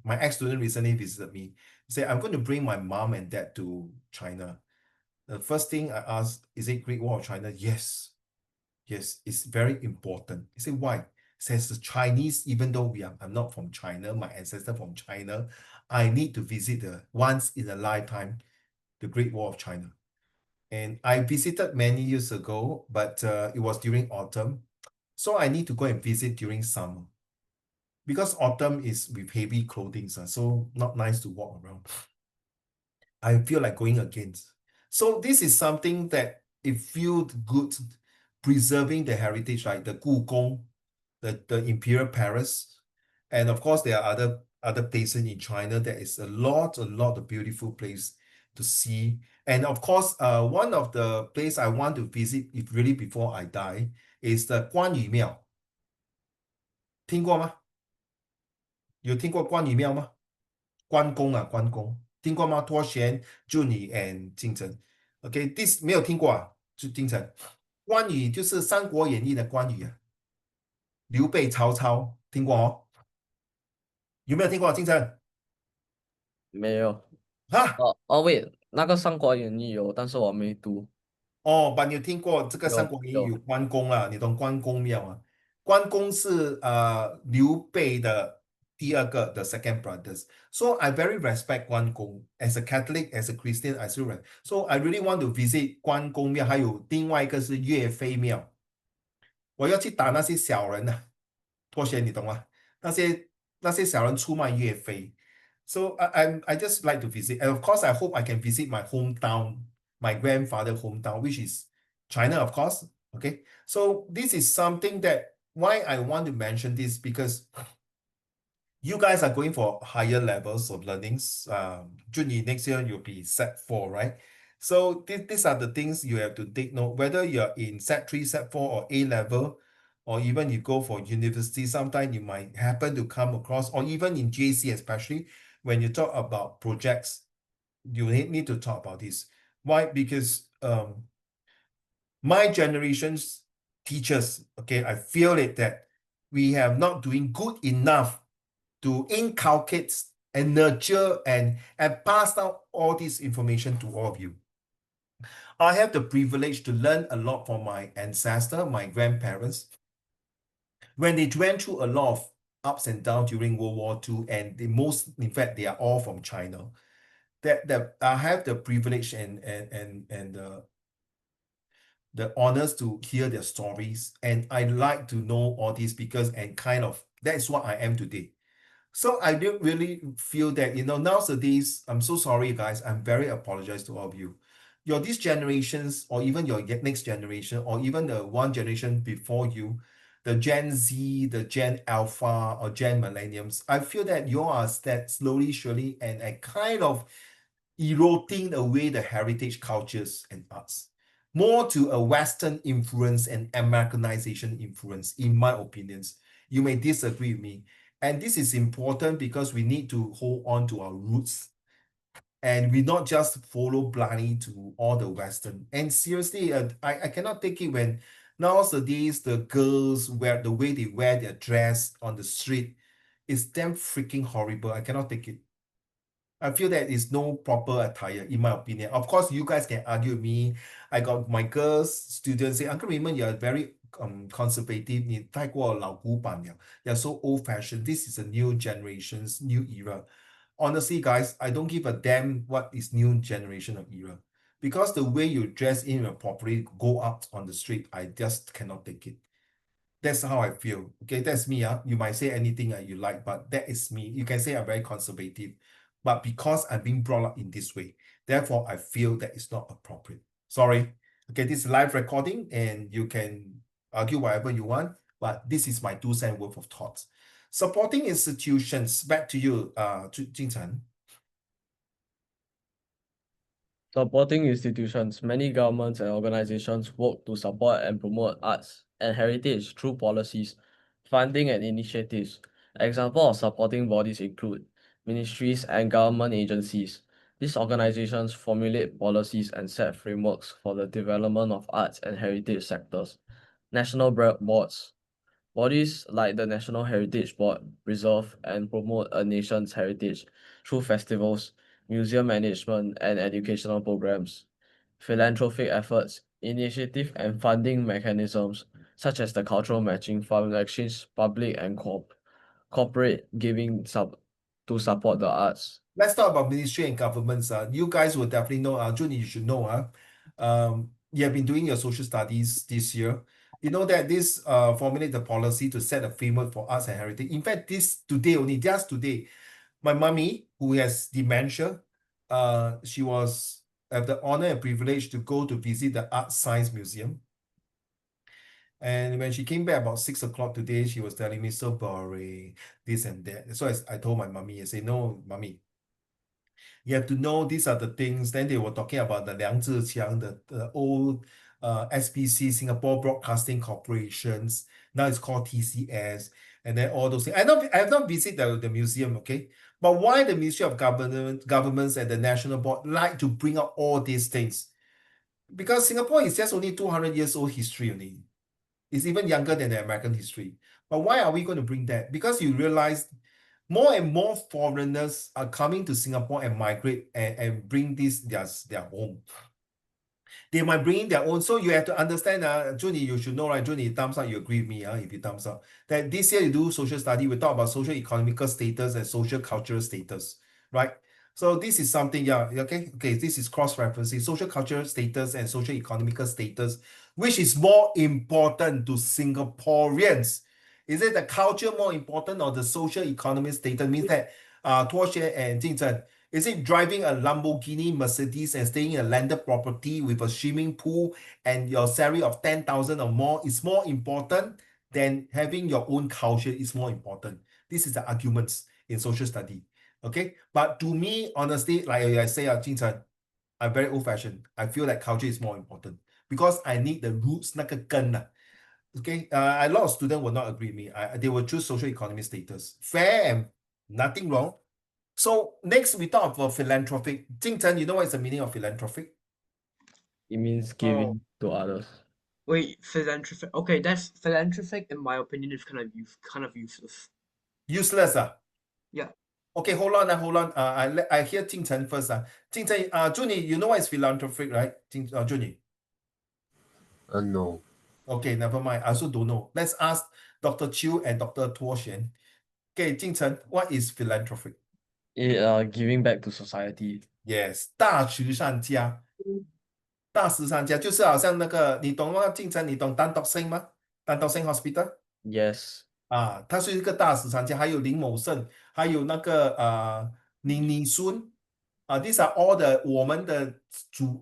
Speaker 1: my ex-student recently visited me. Say I'm going to bring my mom and dad to China. The first thing I asked, is it Great Wall of China? Yes. Yes, it's very important. He said, why? Says the Chinese, even though I'm not from China, my ancestor from China, I need to visit the once in a lifetime, the Great Wall of China. And I visited many years ago, but it was during autumn. So I need to go and visit during summer. Because autumn is with heavy clothing, so not nice to walk around. I feel like going against. So this is something that it feels good, preserving the heritage, like the Gugong, the Imperial Palace. And of course, there are other places in China. There is a lot of beautiful place to see. And of course, one of the place I want to visit, if really before I die, is the Guanyu Miao. 听过吗？有听过关羽庙吗？关公啊，关公，听过吗？脱贤、祝你 and 竞争。OK，this 没有听过啊，就竞争。关羽就是《三国演义》的关羽啊，刘备、曹操，听过哦？有没有听过竞争？
Speaker 4: 没有。
Speaker 1: 啊？wait，
Speaker 4: 那个《三国演义》有，但是我没读。
Speaker 1: 哦，把你有听过这个《三
Speaker 4: 有
Speaker 1: 国演义》
Speaker 4: 有。
Speaker 1: 有关公啊？你懂关公庙啊？关公是刘备的第二个，the second brothers. So I very respect 关公 as a Catholic, as a Christian, I still respect. So I really want to visit 关公庙，还有另外一个是岳飞庙。我要去打那些小人啊，脱鞋你懂吗？那些小人出卖岳飞。So I just like to visit, and of course I hope I can visit my hometown, my grandfather hometown, which is China, of course. Okay, so this is something that why I want to mention this, because you guys are going for higher levels of learnings. Junior, next year you'll be set 4, right? So these are the things you have to take note, whether you're in set 3, set 4, or A level, or even you go for university, sometimes you might happen to come across, or even in JC, especially when you talk about projects, you need to talk about this. Why? Because my generation's teachers, okay, I feel it that we have not doing good enough to inculcate and nurture and pass down all this information to all of you. I have the privilege to learn a lot from my ancestor, my grandparents, when they went through a lot of ups and downs during World War II, and in fact, they are all from China. That I have the privilege and the honors to hear their stories, and I like to know all this because and kind of that's what I am today. So I do really feel that, nowadays, I'm so sorry, guys. I'm very apologize to all of you. These generations, or even your next generation, or even the one generation before you, the Gen Z, the Gen Alpha, or Gen Millenniums, I feel that you are that slowly, surely, and kind of eroding away the heritage cultures and arts, more to a Western influence and Americanization influence, in my opinions. You may disagree with me. And this is important because we need to hold on to our roots and we not just follow blindly to all the Western. And seriously, I cannot take it when nowadays the girls wear the way they wear their dress on the street is damn freaking horrible. I cannot take it. I feel that is no proper attire, in my opinion. Of course, you guys can argue with me. I got my girls students say, Uncle Raymond, you're very conservative. 你太过老古板了. You're so old-fashioned. This is a new generation's new era. Honestly, guys, I don't give a damn what is new generation of era. Because the way you dress in and properly go out on the street, I just cannot take it. That's how I feel. Okay, that's me. You might say anything you like, but that is me. You can say I'm very conservative. But because I'm being brought up in this way, therefore I feel that it's not appropriate. Sorry. Okay, this is live recording and you can argue whatever you want, but this is my 2 cents worth of thoughts. Supporting institutions, back to you, Jing Chen.
Speaker 4: Supporting institutions, many governments and organizations work to support and promote arts and heritage through policies, funding, and initiatives. Examples of supporting bodies include ministries and government agencies. These organizations formulate policies and set frameworks for the development of arts and heritage sectors. National boards. Bodies like the National Heritage Board preserve and promote a nation's heritage through festivals, museum management, and educational programs. Philanthropic efforts, initiative and funding mechanisms such as the cultural matching fund exchange public and corporate giving to support the arts.
Speaker 1: Let's talk about ministry and governments. You guys will definitely know, Junie, you should know. You have been doing your social studies this year. You know that this formulate the policy to set a framework for arts and heritage. In fact, this today, only just today, my mommy, who has dementia, she was have the honor and privilege to go to visit the Art Science Museum. And when she came back about 6 o'clock today, she was telling me, so boring, this and that. So I told my mommy, I say, no, mommy, you have to know these are the things. Then they were talking about the Liang Zhiqiang, the old SPC, Singapore Broadcasting Corporations. Now it's called TCS, and then all those things. I have not visited the museum, okay? But why the Ministry of Governments and the National Board like to bring up all these things? Because Singapore is just only 200 years old history only. It's even younger than the American history. But why are we going to bring that? Because you realize more and more foreigners are coming to Singapore and migrate and bring this their home. They might bring in their own. So you have to understand, Junie, you should know, right? Junie, thumbs up, you agree with me, if you thumbs up. That this year you do social study, we talk about social economical status and social cultural status, right? So this is something, okay, this is cross-referencing social cultural status and social economical status, which is more important to Singaporeans. Is it the culture more important or the social economic status? Means that Tuo Xue and Jing Chen, is it driving a Lamborghini Mercedes and staying in a landed property with a swimming pool and your salary of 10,000 or more is more important than having your own culture is more important? This is the arguments in social study. Okay, but to me, honestly, like I say, Jing Chen, I'm very old-fashioned. I feel like culture is more important because I need the roots, 那个根. Okay, a lot of students will not agree with me. They will choose social economic status. Fair and nothing wrong. So next we talk about philanthropic. Jing Chen, you know what is the meaning of philanthropic?
Speaker 4: It means giving to others.
Speaker 3: Wait, philanthropic. Okay, that's philanthropic. In my opinion, is kind of useless.
Speaker 1: Useless.
Speaker 3: Yeah.
Speaker 1: Okay, hold on. I hear Jing Chen first. Jing Chen, Junie, you know what is philanthropic, right? Junie.
Speaker 2: No.
Speaker 1: Okay, never mind. I also don't know. Let's ask Dr. Chiu and Dr. Tuo Xuan. Okay, Jing Chen, what is philanthropic?
Speaker 4: Giving back to society.
Speaker 1: Yes, 大慈善家。大慈善家就是好像那个，你懂吗？进城，你懂丹道生吗？丹道生 Hospital
Speaker 4: Yes.
Speaker 1: 他是一个大慈善家，还有林某胜，还有那个李孙these are all the 我们的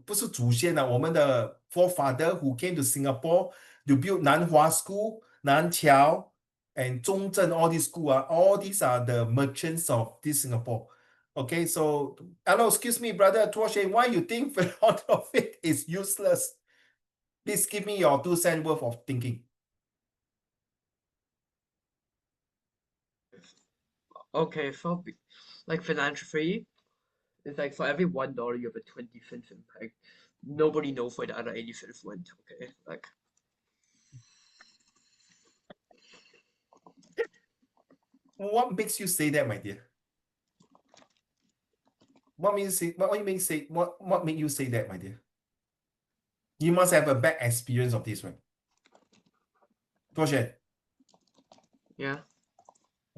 Speaker 1: 不是祖先我们的 forefather who came to Singapore to build Nanhua School, Nanqiao, and Zhongzhen, all these schools, all these are the merchants of this Singapore. Okay, so hello, excuse me, brother Tuo Shen, why you think philanthropy is useless? Please give me your 2 cents worth of thinking.
Speaker 3: Okay, so like philanthropy, it's like for every $1 you have a 20-cent impact. Nobody knows where the other 80 cents went. Okay, like
Speaker 1: What makes you say that, my dear? What makes you say? What make you say that, my dear? You must have a bad experience of this, right? Tuo Shen,
Speaker 3: yeah.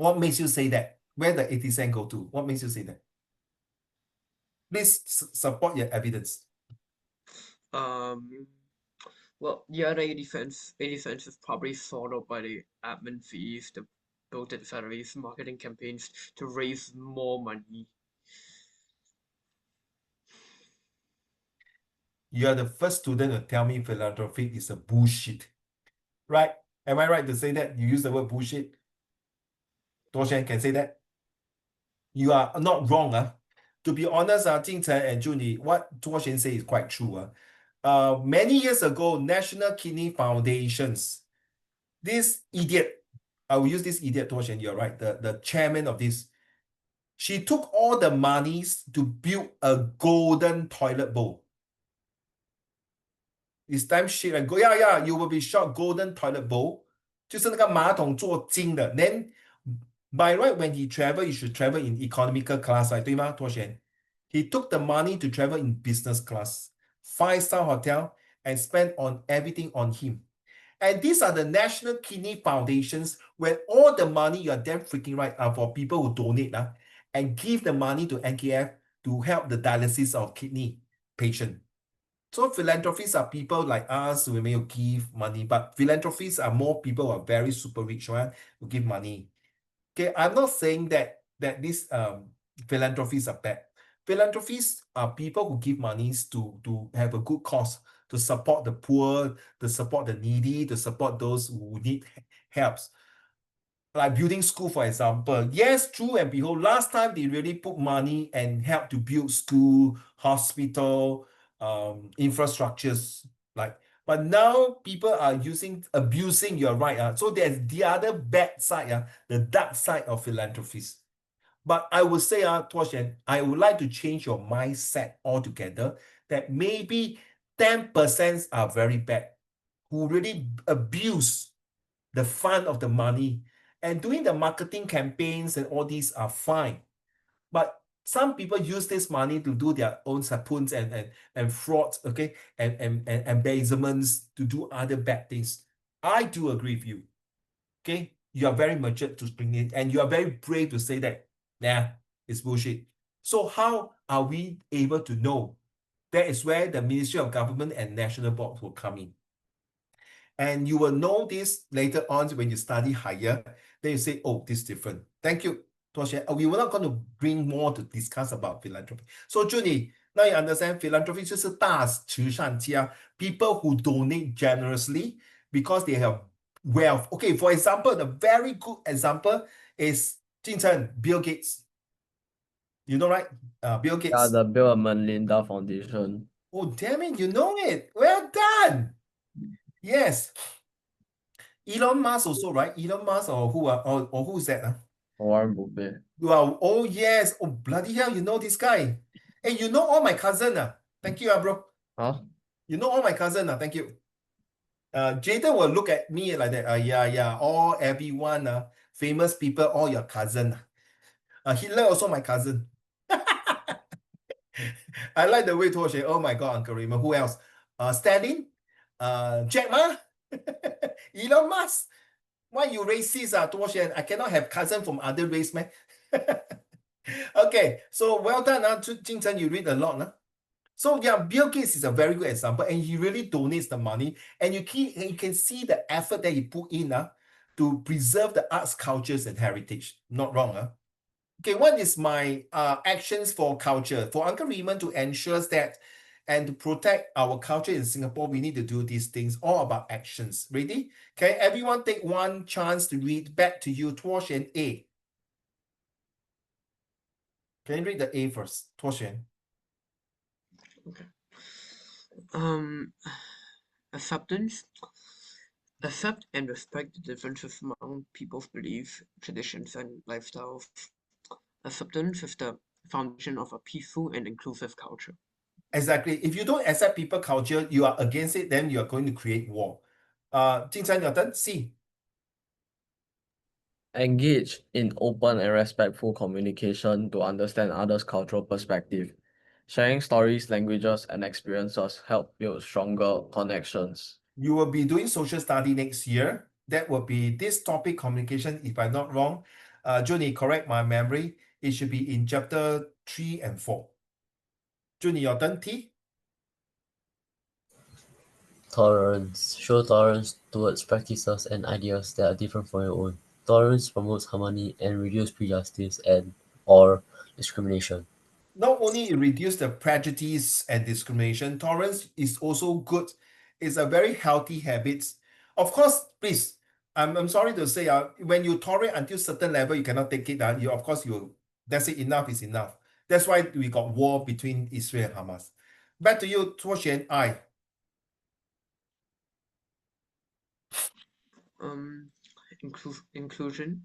Speaker 1: what makes you say that? Where the 80 cent go to? What makes you say that? Please support your evidence.
Speaker 3: Well, the other 80 cents is probably swallowed by the admin fees, the bloated salaries, marketing campaigns to raise more money.
Speaker 1: You are the first student to tell me philanthropy is a bullshit. Right? Am I right to say that? You use the word bullshit? Tuo Shen can say that? You are not wrong. To be honest, Jing Chen and Juni, what Tuo Shen say is quite true. Many years ago, National Kidney Foundations, this idiot, I will use this idiot, Tuo Shen, you're right, the chairman of this, she took all the monies to build a golden toilet bowl. It's time shit and go, yeah, you will be shocked, golden toilet bowl. 就是那个马桶做金的. Then by right, when he travel, you should travel in economical class, 对吗, Tuo Shen? He took the money to travel in business class, 5-star hotel, and spent on everything on him. And these are the National Kidney Foundations, where all the money, you are damn freaking right, are for people who donate and give the money to NKF to help the dialysis of kidney patient. So philanthropists are people like us who may give money, but philanthropists are more people who are very super rich, right? Who give money. Okay, I'm not saying that these philanthropists are bad. Philanthropists are people who give monies to have a good cause, to support the poor, to support the needy, to support those who need helps. Like building school, for example. Yes, true and behold, last time they really put money and help to build school, hospital, infrastructures. But now people are abusing, you're right. So there's the other bad side, the dark side of philanthropies. But I would say, Tuo Shen, I would like to change your mindset altogether, that maybe 10% are very bad, who really abuse the fund of the money. And doing the marketing campaigns and all these are fine. But some people use this money to do their own sapoons and frauds, okay, and embezzlements, to do other bad things. I do agree with you. Okay, you are very mature to bring it, and you are very brave to say that, nah, it's bullshit. So how are we able to know? That is where the Ministry of Government and National Board will come in. And you will know this later on when you study higher. Then you say, oh, this is different. Thank you, Tuo Shen. We were not going to bring more to discuss about philanthropy. So, Junie, now you understand philanthropy 就是大慈善家, people who donate generously because they have wealth. Okay, for example, the very good example is Jing Chen, Bill Gates. You know, right? Bill Gates.
Speaker 4: Yeah, the Bill and Melinda Foundation.
Speaker 1: Oh, damn it, you know it. Well done. Yes. Elon Musk also, right? Elon Musk or who or who's that?
Speaker 4: Warren Buffett.
Speaker 1: Wow. Oh yes. Oh bloody hell! You know this guy. Hey, you know all my cousin. Thank you, bro.
Speaker 4: Huh?
Speaker 1: You know all my cousin. Thank you. Jaden will look at me like that. Yeah. All everyone. Famous people, all your cousin. Hitler also my cousin. I like the way Tuo Shen. Oh my God, Uncle Raymond. Who else? Stalin. Jack Ma. Elon Musk. Why you racist, Tuo Shen? I cannot have cousin from other race, man. Okay, so well done, Jing Chen. You read a lot, nah? So yeah, Bill Gates is a very good example, and he really donates the money, and you can see the effort that he put in to preserve the arts, cultures, and heritage. Not wrong, Okay, what is my actions for culture? For Uncle Raymond to ensure that and to protect our culture in Singapore, we need to do these things, all about actions. Ready? Okay, everyone take one chance to read. Back to you, Tuo Xuan A. Can you read the A first, Tuo Xuan?
Speaker 3: Okay. Acceptance. Accept and respect the differences among people's beliefs, traditions, and lifestyles. Acceptance is the foundation of a peaceful and inclusive culture.
Speaker 1: Exactly. If you don't accept people culture, you are against it, then you are going to create war. Jing Chan, your turn. C.
Speaker 4: Engage in open and respectful communication to understand others' cultural perspective. Sharing stories, languages, and experiences help build stronger connections.
Speaker 1: You will be doing social study next year. That will be this topic communication, if I'm not wrong. Junie, correct my memory. It should be in chapter 3 and 4. Junie, your turn. T.
Speaker 2: Tolerance. Show tolerance towards practices and ideas that are different from your own. Tolerance promotes harmony and reduces prejudice and/or discrimination.
Speaker 1: Not only it reduces the prejudice and discrimination, tolerance is also good. It's a very healthy habit. Of course, please, I'm sorry to say, when you tolerate until certain level, you cannot take it. You of course that's it. Enough is enough. That's why we got war between Israel and Hamas. Back to you, Tuo Xuan. I.
Speaker 3: Inclusion.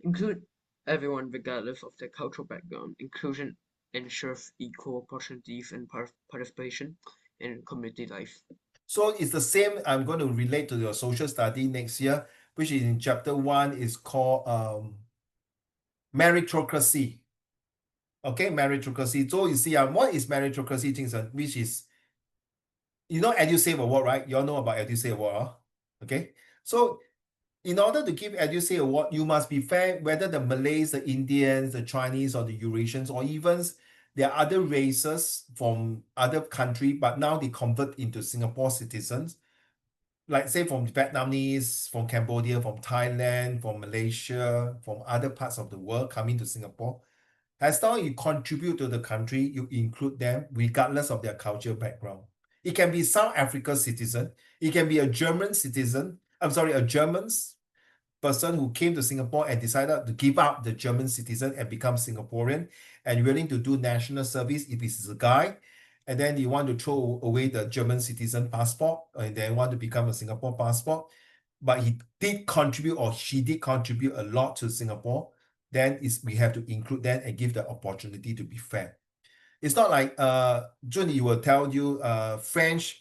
Speaker 3: Include everyone regardless of their cultural background. Inclusion ensures equal opportunities and participation in community life.
Speaker 1: So it's the same. I'm going to relate to your social study next year, which is in chapter 1 is called meritocracy. Okay, meritocracy. So you see, what is meritocracy, Jingsen? Which is, EduSave Award, right? You all know about EduSave Award, okay? So in order to give EduSave Award, you must be fair, whether the Malays, the Indians, the Chinese, or the Eurasians, or even there are other races from other country, but now they convert into Singapore citizens, like say from Vietnamese, from Cambodia, from Thailand, from Malaysia, from other parts of the world coming to Singapore. As long as you contribute to the country, you include them regardless of their cultural background. It can be South Africa citizen. It can be a German citizen. I'm sorry, a German person who came to Singapore and decided to give up the German citizen and become Singaporean and willing to do national service if he's a guy. And then you want to throw away the German citizen passport and then want to become a Singapore passport. But he did contribute or she did contribute a lot to Singapore. Then we have to include them and give the opportunity to be fair. It's not like Junie will tell you France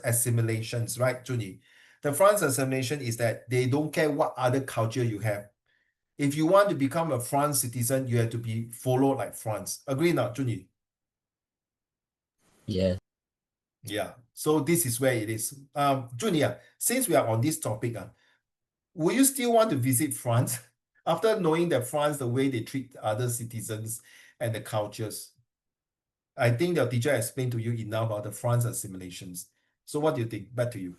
Speaker 1: assimilations, right, Junie? The France assimilation is that they don't care what other culture you have. If you want to become a France citizen, you have to be followed like France. Agree not, Junie?
Speaker 2: Yes.
Speaker 1: Yeah. So this is where it is. Junie, since we are on this topic, will you still want to visit France after knowing that France, the way they treat other citizens and the cultures? I think the teacher explained to you enough about the France assimilations. So what do you think? Back to you.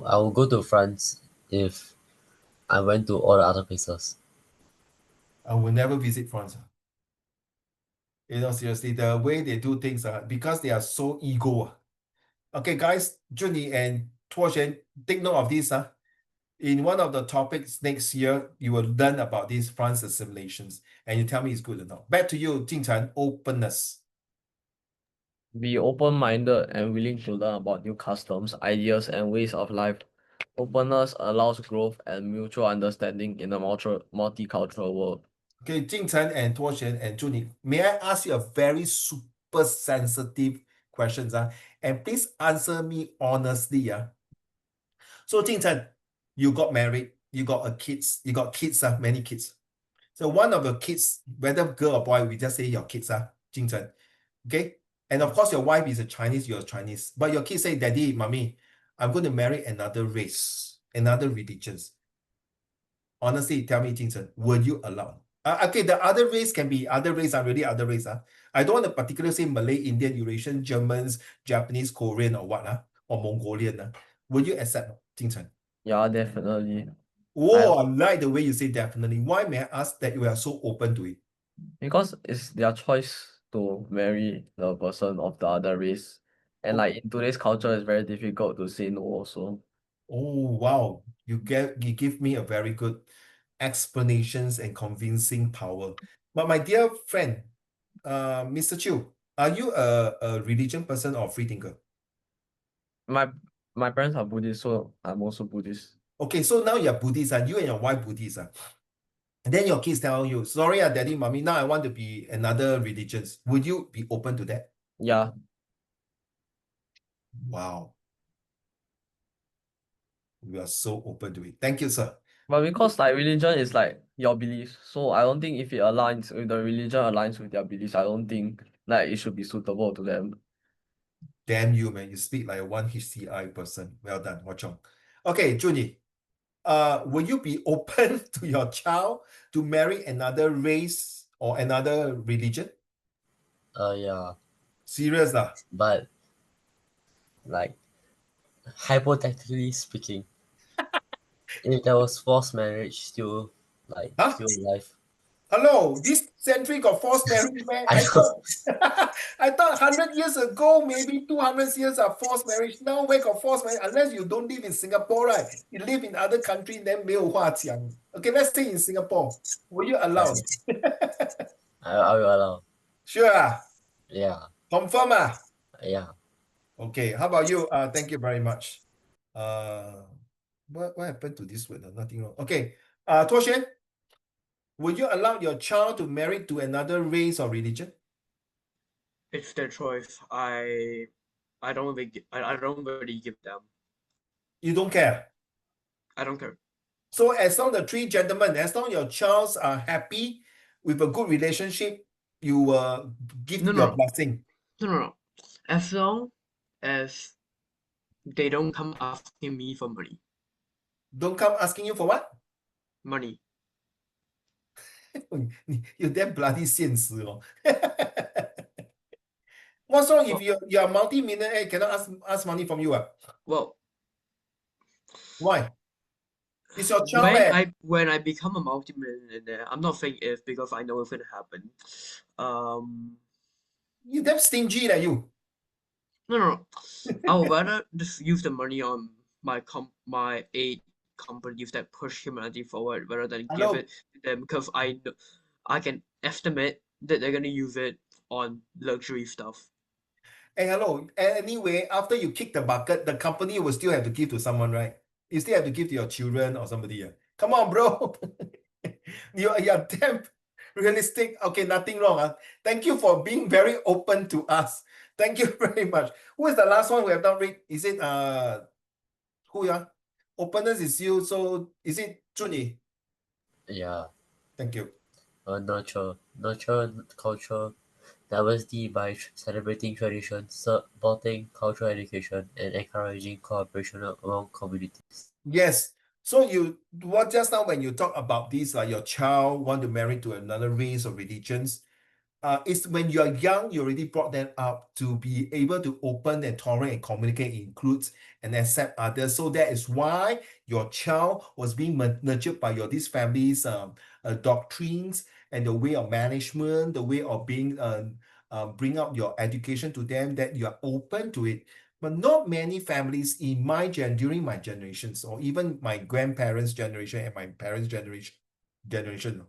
Speaker 2: I will go to France if I went to all the other places.
Speaker 1: I will never visit France. Seriously, the way they do things, because they are so ego. Okay, guys, Junie and Tuo Xuan, take note of this. In one of the topics next year, you will learn about these France assimilations, and you tell me it's good or not. Back to you, Jing Chan, openness.
Speaker 4: Be open-minded and willing to learn about new customs, ideas, and ways of life. Openness allows growth and mutual understanding in a multicultural world.
Speaker 1: Okay, Jing Chen and Tuo Xuan and Junie, may I ask you a very super sensitive questions? And please answer me honestly. So Jing Chen, you got married, you got kids, many kids. So one of your kids, whether girl or boy, we just say your kids, Jing Chen. Okay? And of course, your wife is a Chinese, you're Chinese. But your kids say, Daddy, Mommy, I'm going to marry another race, another religions. Honestly, tell me, Jing Chen, will you allow? Okay, the other race can be other race, really other race. I don't want to particularly say Malay, Indian, Eurasian, Germans, Japanese, Korean, or what, or Mongolian. Will you accept, Jing Chen?
Speaker 4: Yeah, definitely.
Speaker 1: Oh, I like the way you say definitely. Why may I ask that you are so open to it?
Speaker 4: Because it's their choice to marry the person of the other race. And like in today's culture, it's very difficult to say no also.
Speaker 1: Oh, wow. You give me a very good explanations and convincing power. But my dear friend, Mr. Chiu, are you a religion person or free thinker?
Speaker 4: My parents are Buddhist, so I'm also Buddhist.
Speaker 1: Okay, so now you're Buddhist, and you and your wife Buddhist. And then your kids tell you, sorry, daddy, mommy, now I want to be another religion. Would you be open to that?
Speaker 4: Yeah.
Speaker 1: Wow. We are so open to it. Thank you, sir.
Speaker 4: But because like religion is like your beliefs, so I don't think if it aligns with the religion aligns with their beliefs, I don't think like it should be suitable to them.
Speaker 1: Damn you, man. You speak like a one HCI person. Well done, Watch on. Okay, Junie. Will you be open to your child to marry another race or another religion?
Speaker 2: Yeah,
Speaker 1: Serious lah.
Speaker 2: but like hypothetically speaking, if there was forced marriage still
Speaker 1: Huh?
Speaker 2: still alive,
Speaker 1: Hello, this century got forced marriage, man.
Speaker 2: I
Speaker 1: I
Speaker 2: know.
Speaker 1: thought I thought 100 years ago, maybe 200 years are forced marriage. Now where got forced marriage? Unless you don't live in Singapore, right? You live in other country, then 没有话讲. Okay, let's stay in Singapore. Will you allow?
Speaker 2: I will allow.
Speaker 1: Sure. Ah?
Speaker 2: Yeah,
Speaker 1: Confirm. Ah?
Speaker 2: yeah.
Speaker 1: Okay, how about you? Thank you very much. What happened to this word? Nothing wrong. Okay. Tuo Xuan, would you allow your child to marry to another race or religion?
Speaker 3: It's their choice. I don't really give them.
Speaker 1: You don't care.
Speaker 3: I don't care.
Speaker 1: So as long the three gentlemen, as long your childs are happy with a good relationship, you will give
Speaker 3: No,
Speaker 1: your
Speaker 3: no.
Speaker 1: blessing.
Speaker 3: No. As long as they don't come asking me for money.
Speaker 1: Don't come asking you for what?
Speaker 3: Money.
Speaker 1: You're damn bloody 现实 oh. What's wrong if you're a multi-millionaire, cannot ask money from you?
Speaker 3: Well,
Speaker 1: Why? It's your child.
Speaker 3: when I become a multimillionaire, I'm not saying if because I know it's gonna happen.
Speaker 1: You damn stingy like you.
Speaker 3: No. I would rather just use the money on my aid companies that push humanity forward rather than give
Speaker 1: Hello.
Speaker 3: it to them because I can estimate that they're gonna use it on luxury stuff.
Speaker 1: Hey, hello. Anyway, after you kick the bucket, the company will still have to give to someone, right? You still have to give to your children or somebody. Come on, bro. You're damn realistic. Okay, nothing wrong. Thank you for being very open to us. Thank you very much. Who is the last one we have not read? Is it who ya? Openness is you. So is it Juni?
Speaker 2: Yeah.
Speaker 1: Thank you.
Speaker 2: Nurture culture diversity by celebrating traditions, supporting cultural education, and encouraging cooperation among communities.
Speaker 1: Yes. So what just now when you talk about this, your child want to marry to another race or religions, it's when you are young, you already brought them up to be able to open and tolerate and communicate, includes and accept others. So that is why your child was being nurtured by these families' doctrines and the way of management, the way of being bring up your education to them, that you are open to it. But not many families during my generations, or even my grandparents' generation and my parents' generation,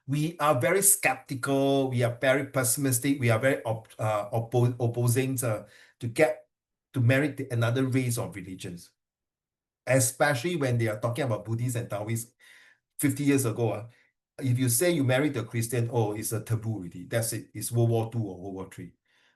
Speaker 1: we are very skeptical, we are very pessimistic, we are very opposing to marry another race of religions, especially when they are talking about Buddhists and Taoists 50 years ago. If you say you married a Christian, oh, it's a taboo already. That's it. It's World War II or World War III.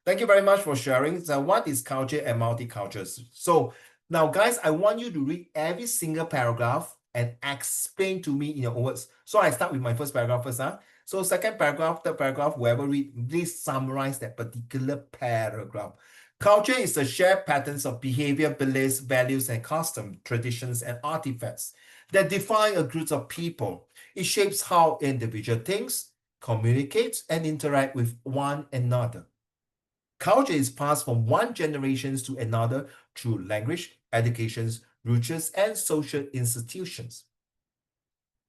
Speaker 1: Thank you very much for sharing. So what is culture and multicultures? So now, guys, I want you to read every single paragraph and explain to me in your own words. So I start with my first paragraph first. So second paragraph, third paragraph, whoever read, please summarize that particular paragraph. Culture is the shared patterns of behavior, beliefs, values, and customs, traditions, and artifacts that define a group of people. It shapes how individual thinks, communicates, and interact with one another. Culture is passed from one generation to another through language, education, rituals, and social institutions.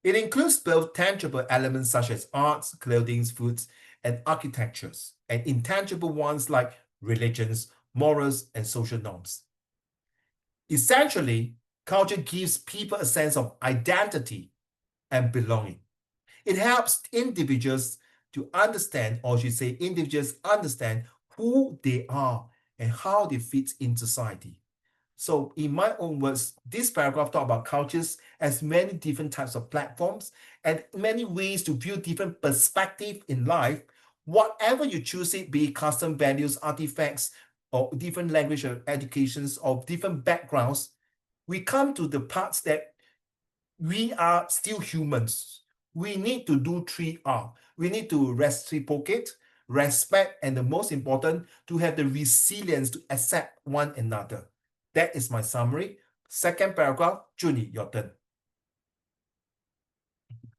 Speaker 1: It includes both tangible elements such as arts, clothing, foods, and architectures, and intangible ones like religions, morals, and social norms. Essentially, culture gives people a sense of identity and belonging. It helps individuals to understand, or should say individuals understand who they are and how they fit in society. So in my own words, this paragraph talks about cultures as many different types of platforms and many ways to view different perspectives in life. Whatever you choose it, be it custom values, artifacts, or different language or educations of different backgrounds, we come to the parts that we are still humans. We need to do 3R. We need to reciprocate, respect, and the most important, to have the resilience to accept one another. That is my summary. Second paragraph, Junie, your turn.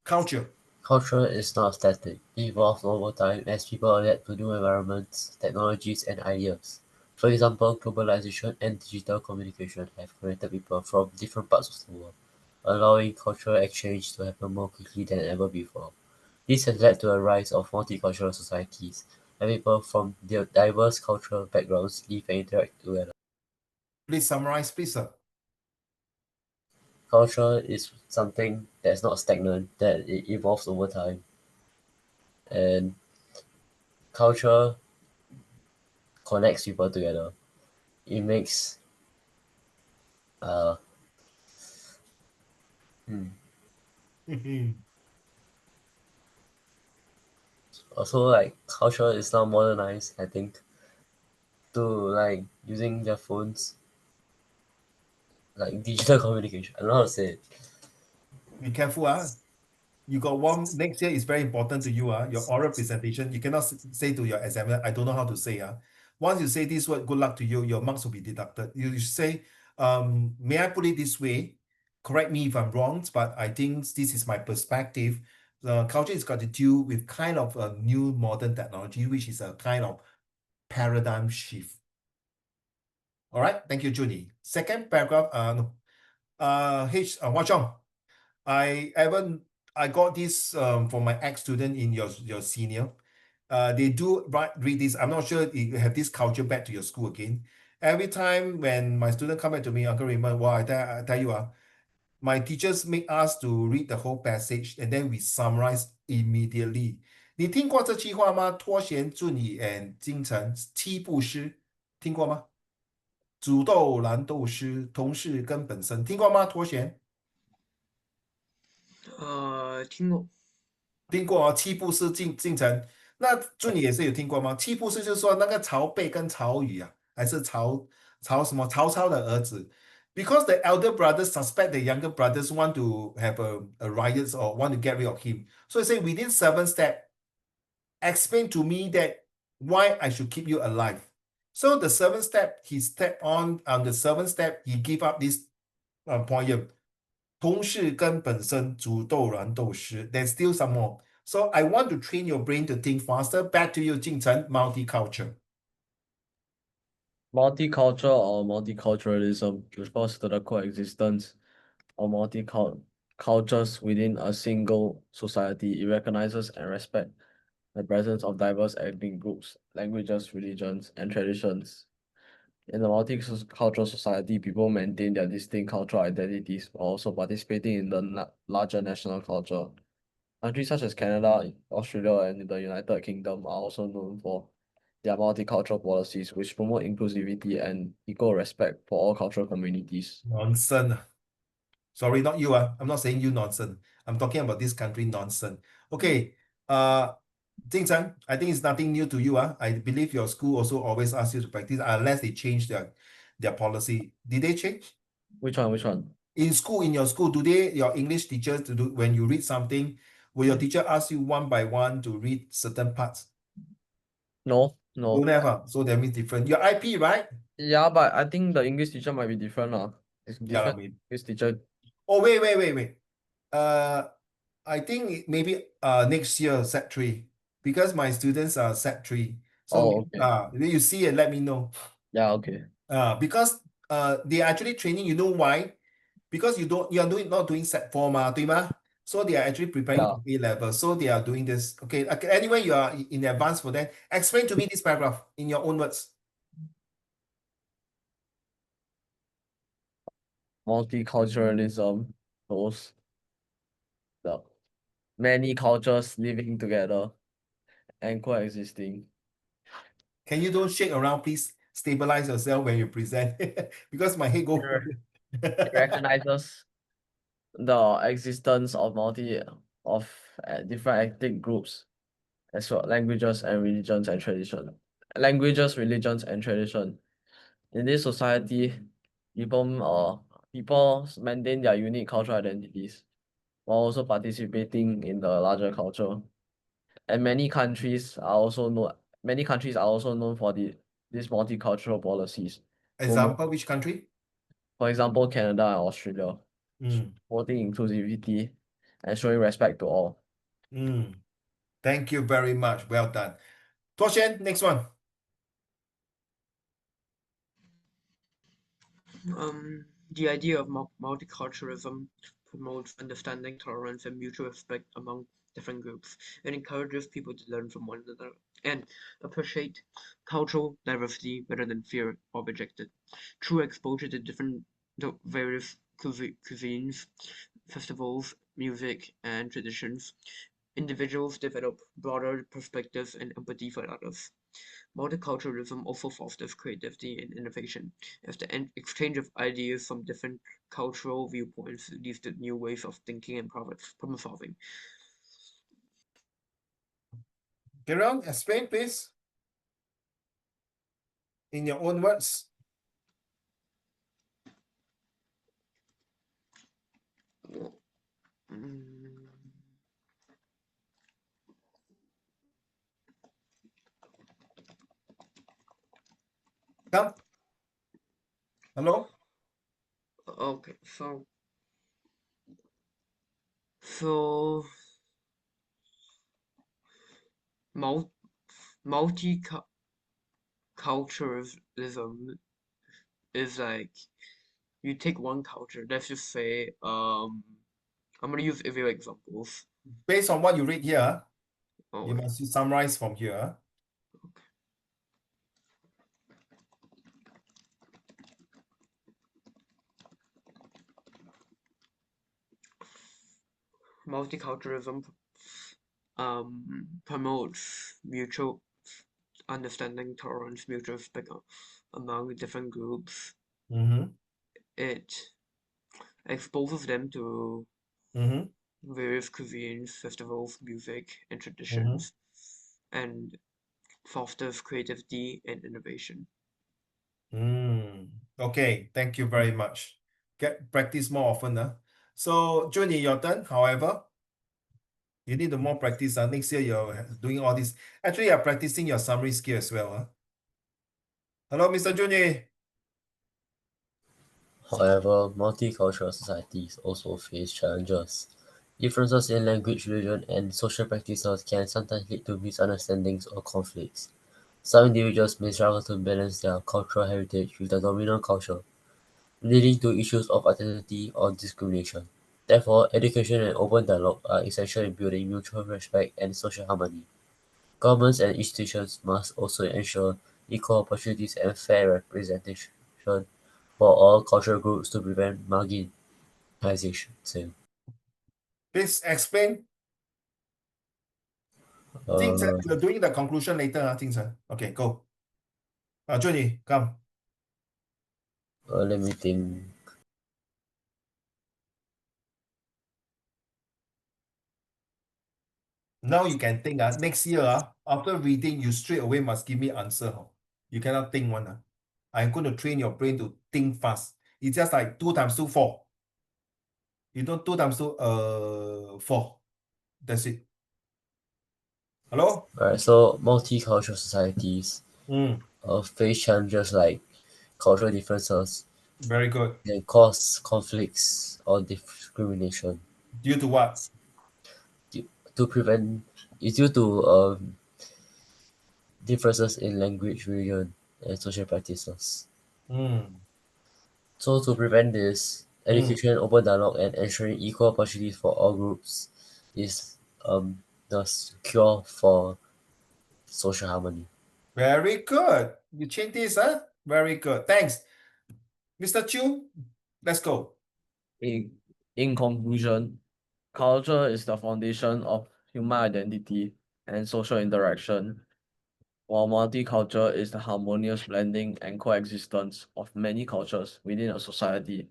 Speaker 1: Culture.
Speaker 2: Culture is not static. It evolves over time as people adapt to new environments, technologies, and ideas. For example, globalization and digital communication have connected people from different parts of the world, allowing cultural exchange to happen more quickly than ever before. This has led to a rise of multicultural societies, where people from diverse cultural backgrounds live and interact together.
Speaker 1: Please summarize, please, sir.
Speaker 2: Culture is something that's not stagnant, that it evolves over time. And culture connects people together. It makes uh also like culture is now modernized, I think, to like using their phones, like digital communication. I don't know how to say it.
Speaker 1: Be careful, you got one next year is very important to you, your oral presentation. You cannot say to your examiner, I don't know how to say. Once you say this word, good luck to you, your marks will be deducted. You should say, may I put it this way? Correct me if I'm wrong, but I think this is my perspective. The culture is got to do with kind of a new modern technology, which is a kind of paradigm shift. All right, thank you, Judy. Second paragraph, no. Wah Chong, I got this from my ex-student in your senior. They do read this. I'm not sure if you have this culture back to your school again. Every time when my student come back to me, Uncle Raymond, well, I tell you, my teachers make us to read the whole passage and then we summarize immediately. 你听过这句话吗？脱弦顺矣 and 精诚七步诗，听过吗？煮豆燃豆萁，同是根本深，听过吗？脱弦？
Speaker 3: 听过。
Speaker 1: 听过哦，七步诗进城。那祝你也是有听过吗？七步诗就是说那个曹备跟曹禺啊，还是曹什么曹操的儿子，because the elder brothers suspect the younger brothers want to have a riots or want to get rid of him. So he say within 7 steps, explain to me that why I should keep you alive. So the 7 step he step on the 7 step he give up this poem. 同是根本深，煮豆燃豆萁. There's still some more. So I want to train your brain to think faster. Back to you, Jingchen, multicultural.
Speaker 4: Multicultural or multiculturalism refers to the coexistence of cultures within a single society. It recognizes and respects the presence of diverse ethnic groups, languages, religions, and traditions. In a multicultural society, people maintain their distinct cultural identities while also participating in the larger national culture. Countries such as Canada, Australia, and the United Kingdom are also known for their multicultural policies, which promote inclusivity and equal respect for all cultural communities.
Speaker 1: Nonsense. Sorry, not you. I'm not saying you nonsense. I'm talking about this country nonsense. Okay. Jingchen, I think it's nothing new to you. I believe your school also always asks you to practice unless they change their policy. Did they change?
Speaker 4: Which one? Which one?
Speaker 1: In your school, your English teachers to do when you read something, will your teacher ask you one by one to read certain parts?
Speaker 4: No,
Speaker 1: Don't
Speaker 4: no.
Speaker 1: have, so that means different. Your IP, right?
Speaker 4: Yeah, but I think the English teacher might be different. It's
Speaker 1: Yeah,
Speaker 4: different
Speaker 1: maybe.
Speaker 4: English teacher.
Speaker 1: Oh, wait. I think maybe next year, Set 3, because my students are Set 3. So
Speaker 4: Oh, okay.
Speaker 1: you see and let me know.
Speaker 4: Yeah, okay.
Speaker 1: Because they are actually training, you know why? Because you are not doing Set 4 嘛，对吗? So they are actually preparing
Speaker 4: Yeah.
Speaker 1: for A level. So they are doing this. Okay, anyway, you are in advance for that. Explain to me this paragraph in your own words.
Speaker 4: Multiculturalism, those the many cultures living together and coexisting.
Speaker 1: Can you don't shake around, please? Stabilize yourself when you present because my head go.
Speaker 4: Sure. It recognizes the existence of different ethnic groups, as well languages and religions and tradition. Languages, religions, and tradition. In this society, people maintain their unique cultural identities while also participating in the larger culture. And many countries are also known for these multicultural policies.
Speaker 1: Example, which country?
Speaker 4: For example, Canada and Australia,
Speaker 1: Mm,
Speaker 4: promoting inclusivity and showing respect to all.
Speaker 1: mm. Thank you very much. Well done. Toshen, next one.
Speaker 3: The idea of multiculturalism promotes understanding, tolerance, and mutual respect among different groups. It encourages people to learn from one another and appreciate cultural diversity rather than fear or reject it. Through exposure to various cuisines, festivals, music, and traditions, individuals develop broader perspectives and empathy for others. Multiculturalism also fosters creativity and innovation, as the exchange of ideas from different cultural viewpoints leads to new ways of thinking and problem solving.
Speaker 1: Kiran, explain, please, in your own words.
Speaker 3: Mm,
Speaker 1: Come. Hello?
Speaker 3: Okay, so mul- multiculturalism is like you take one culture. Let's just say, I'm gonna use real examples.
Speaker 1: Based on what you read here,
Speaker 3: Oh,
Speaker 1: you must summarize from here.
Speaker 3: multiculturalism promotes mutual understanding, tolerance, mutual respect among different groups.
Speaker 1: Mm-hmm.
Speaker 3: It exposes them to
Speaker 1: Mm-hmm.
Speaker 3: various cuisines, festivals, music, and
Speaker 1: Mm-hmm.
Speaker 3: traditions, and fosters creativity and innovation.
Speaker 1: Okay, thank you very much. Get practice more often. So, Junie, your turn. However, you need to more practice. Next year, you're doing all this. Actually, you're practicing your summary skill as well. Hello, Mr. Junie.
Speaker 2: However, multicultural societies also face challenges. Differences in language, religion, and social practices can sometimes lead to misunderstandings or conflicts. Some individuals may struggle to balance their cultural heritage with the dominant culture, leading to issues of identity or discrimination. Therefore, education and open dialogue are essential in building mutual respect and social harmony. Governments and institutions must also ensure equal opportunities and fair representation for all cultural groups to prevent marginalization.
Speaker 1: Please explain. Things
Speaker 2: Uh,
Speaker 1: you're doing the conclusion later. Things. Okay, go. Junie, come.
Speaker 2: Let me think.
Speaker 1: Now you can think. Next year, after reading, you straight away must give me answer. You cannot think one. I'm going to train your brain to think fast. It's just like 2 times 2, 4. You don't 2 times 2, 4. That's it. Hello?
Speaker 2: Alright, so multicultural societies
Speaker 1: Mm,
Speaker 2: face challenges like cultural differences
Speaker 1: very good.
Speaker 2: and cause conflicts or discrimination.
Speaker 1: Due to what?
Speaker 2: Due- To prevent, it's due to differences in language, religion, and social practices.
Speaker 1: Mm,
Speaker 2: So to prevent this, Education, open dialogue, and ensuring equal opportunities for all groups is the cure for social harmony.
Speaker 1: Very good. You change this, huh? Very good. Thanks. Mr. Chu, let's go.
Speaker 4: In conclusion, culture is the foundation of human identity and social interaction, while multicultural is the harmonious blending and coexistence of many cultures within a society.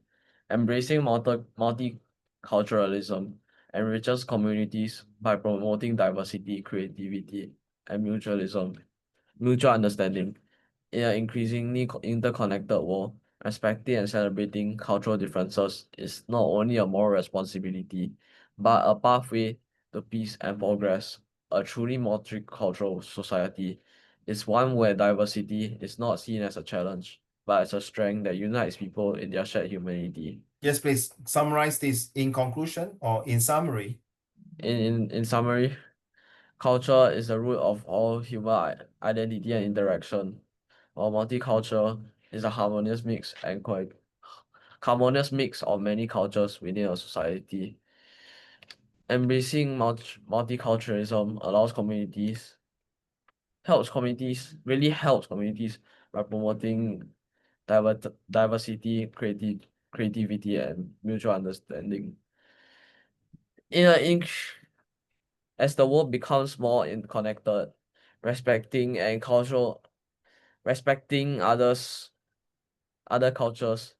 Speaker 4: Embracing multiculturalism enriches communities by promoting diversity, creativity, and mutual understanding. In an increasingly interconnected world, respecting and celebrating cultural differences is not only a moral responsibility, but a pathway to peace and progress. A truly multicultural society is one where diversity is not seen as a challenge, but as a strength that unites people in their shared humanity.
Speaker 1: Yes, please summarize this in conclusion or in summary.
Speaker 4: In summary, culture is the root of all human identity and interaction, while multicultural is a harmonious mix of many cultures within a society. Embracing multiculturalism really helps communities by promoting diversity, creativity, and mutual understanding. In as the world becomes more interconnected, respecting and cultural respecting other cultures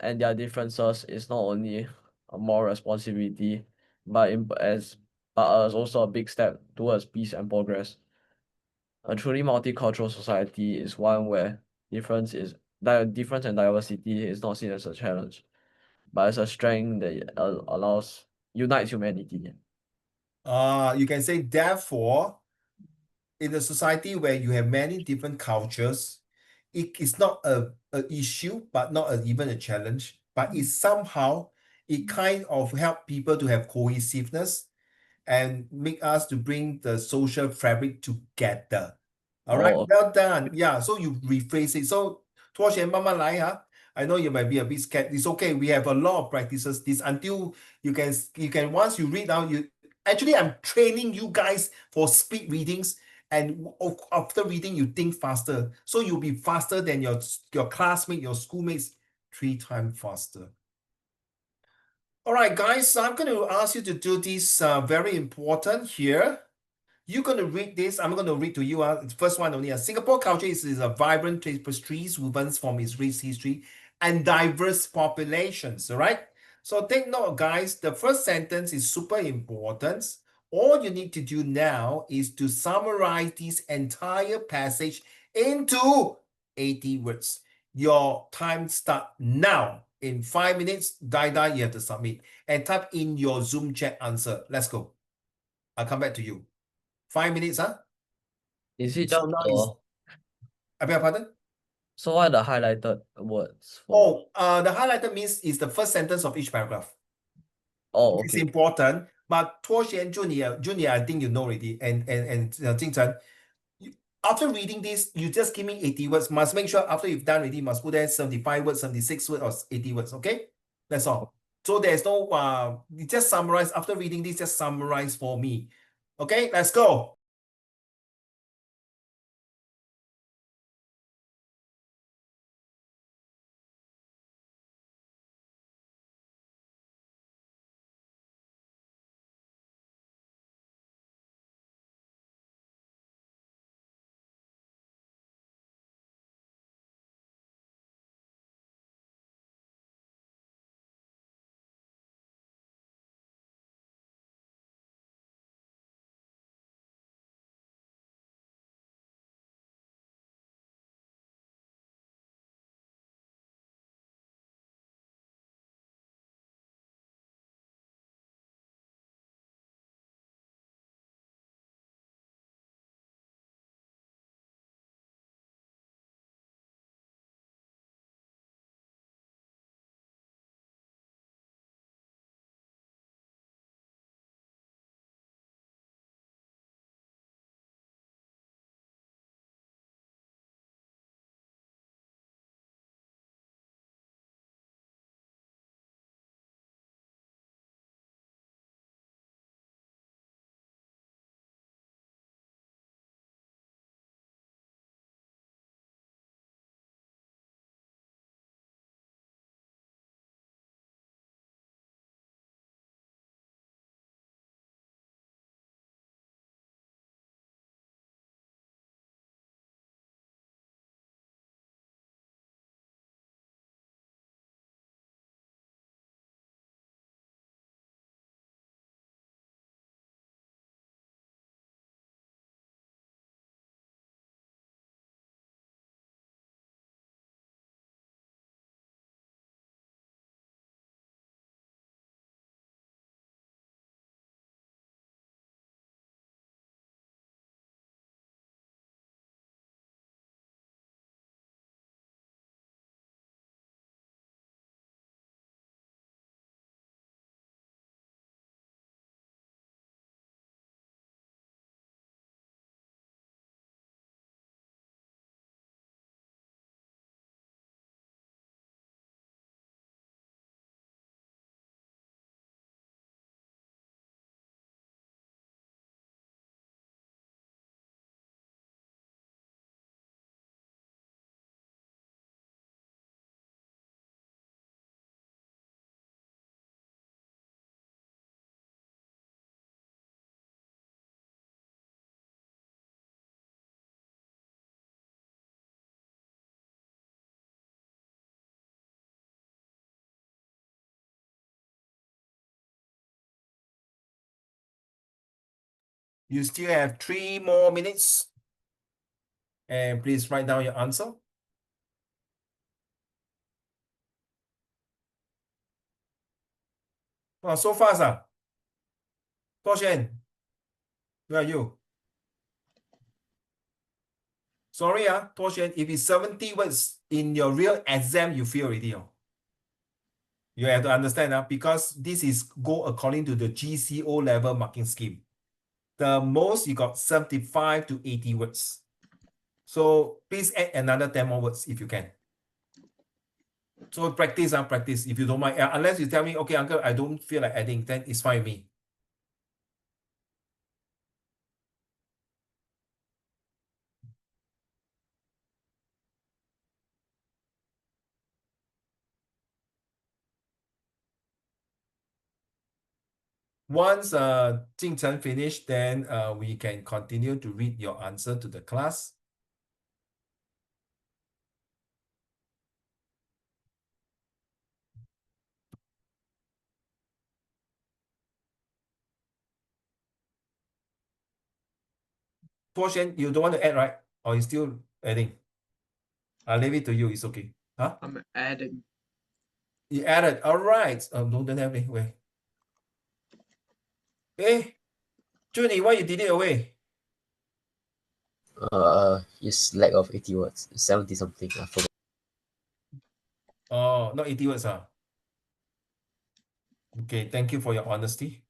Speaker 4: and their differences is not only a moral responsibility, but as also a big step towards peace and progress. A truly multicultural society is one where difference and diversity is not seen as a challenge, but as a strength that unites humanity.
Speaker 1: You can say, therefore, in a society where you have many different cultures, it is not a issue, but not even a challenge, but it kind of help people to have cohesiveness and make us to bring the social fabric together. All right,
Speaker 4: Oh,
Speaker 1: well done. Yeah, so you rephrase it. So 拖鞋慢慢来 huh? I know you might be a bit scared. It's okay. We have a lot of practices. This until you can once you read out, you actually I'm training you guys for speed readings, and after reading you think faster. So you'll be faster than your classmate, your schoolmates, 3 times faster. All right, guys, so I'm going to ask you to do this very important here. You're going to read this. I'm going to read to you. The first one only. Singapore culture is a vibrant tapestries woven from its rich history and diverse populations. All right. So take note, guys. The first sentence is super important. All you need to do now is to summarize this entire passage into 80 words. Your time start now. In 5 minutes, you have to submit and type in your Zoom chat answer. Let's go. I'll come back to you. 5 minutes, huh?
Speaker 4: is it
Speaker 1: So
Speaker 4: just
Speaker 1: now is, I beg your pardon?
Speaker 4: so what are the highlighted words for?
Speaker 1: Oh, the highlighted means is the first sentence of each paragraph.
Speaker 4: Oh,
Speaker 1: It's
Speaker 4: okay.
Speaker 1: important, but Tuoxian Junior, I think you know already, and Jing Chen, after reading this, you just give me 80 words. Must make sure after you've done already, must put there 75 words, 76 words, or 80 words, okay? That's all. So there's no, you just summarize, after reading this, just summarize for me. Okay, let's go. You still have 3 more minutes. And please write down your answer. Oh, so fast, ah. Toshen, where are you? Sorry, Toshen, if it's 70 words in your real exam, you fail already. You have to understand, because this is go according to the GCO level marking scheme. The most you got 75 to 80 words. So please add another 10 more words if you can. So practice, practice if you don't mind. Unless you tell me, okay, uncle, I don't feel like adding, then it's fine with me. Once Jing Chen finished, then we can continue to read your answer to the class. Tuo you don't want to add, right? Or you still adding? I'll leave it to you. It's okay. Huh?
Speaker 3: I'm adding.
Speaker 1: You added. All right. No, don't have it. Wait. Hey, Junie, why you did it away?
Speaker 2: It's lack of 80 words, 70 something. I forgot.
Speaker 1: Oh, not 80 words. Okay, thank you for your honesty.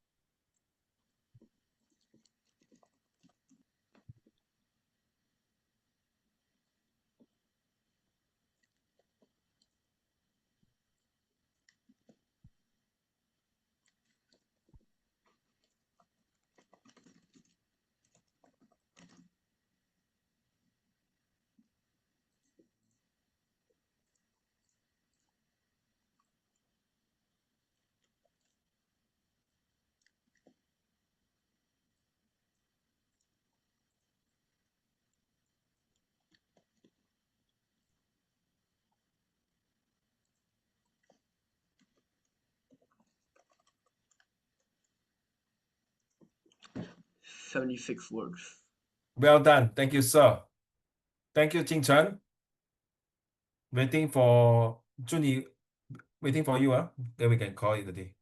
Speaker 3: "76 words."
Speaker 1: Well done. Thank you, sir. Thank you, Jing Chen. Waiting for Junie. Waiting for you. Then we can call it a day.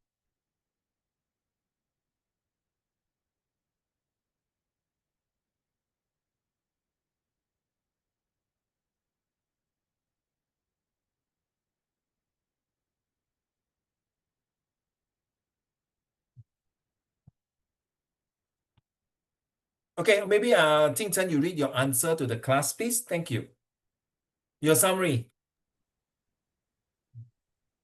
Speaker 1: Okay, maybe Jing Chen, you read your answer to the class, please. Thank you. Your summary.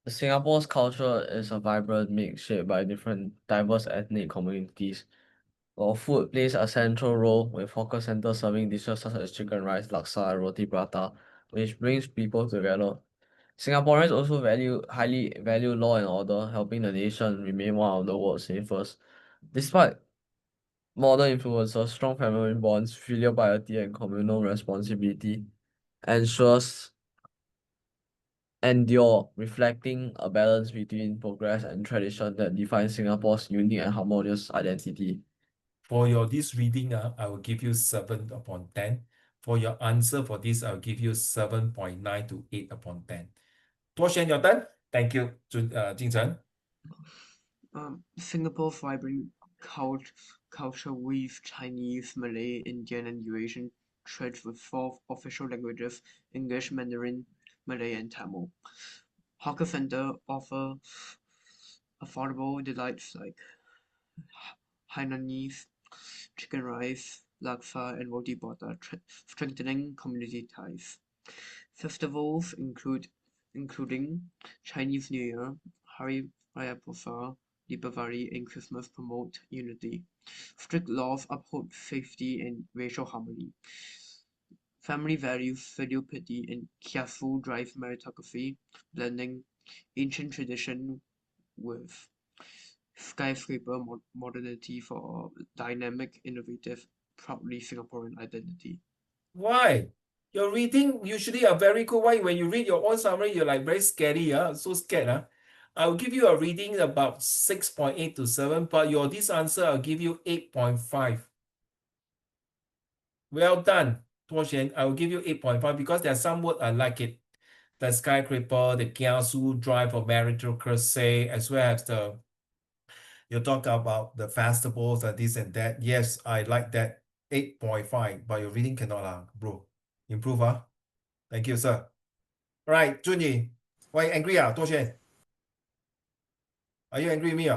Speaker 4: Singapore's culture is a vibrant mix shaped by different diverse ethnic communities. While food plays a central role, with hawker centers serving dishes such as chicken rice, laksa, and roti prata, which brings people together. Singaporeans also highly value law and order, helping the nation remain one of the world's safest. Despite modern influences, strong family bonds, filial piety, and communal responsibility ensures endure, reflecting a balance between progress and tradition that defines Singapore's unique and harmonious identity.
Speaker 1: For your this reading, I will give you 7 upon 10. For your answer for this, I'll give you 7.9 to 8 upon 10. Tuo Shen, your turn. Thank you, Jing Chen.
Speaker 3: Singapore's vibrant culture weaves Chinese, Malay, Indian, and Eurasian threads with 4 official languages: English, Mandarin, Malay, and Tamil. Hawker Center offer affordable delights like Hainanese, chicken rice, laksa, and roti prata, strengthening community ties. Festivals including Chinese New Year, Hari Raya Puasa, Deepavali, and Christmas promote unity. Strict laws uphold safety and racial harmony. Family values, filial piety, and kiasu drive meritocracy, blending ancient tradition with skyscraper modernity for a dynamic, innovative, proudly Singaporean identity.
Speaker 1: Why? Your reading usually are very good. Why when you read your own summary, you're like very scary, so scared. I'll give you a reading about 6.8 to 7, but your this answer, I'll give you 8.5. Well done, Tuo Xuan. I will give you 8.5 because there are some words I like it. The skyscraper, the Kiasu drive of meritocracy, as well as you talk about the festivals and this and that. Yes, I like that 8.5, but your reading cannot, bro. Improve, Thank you, sir. All right, Junyi, why you angry, Tuo Xuan? Are you angry with me,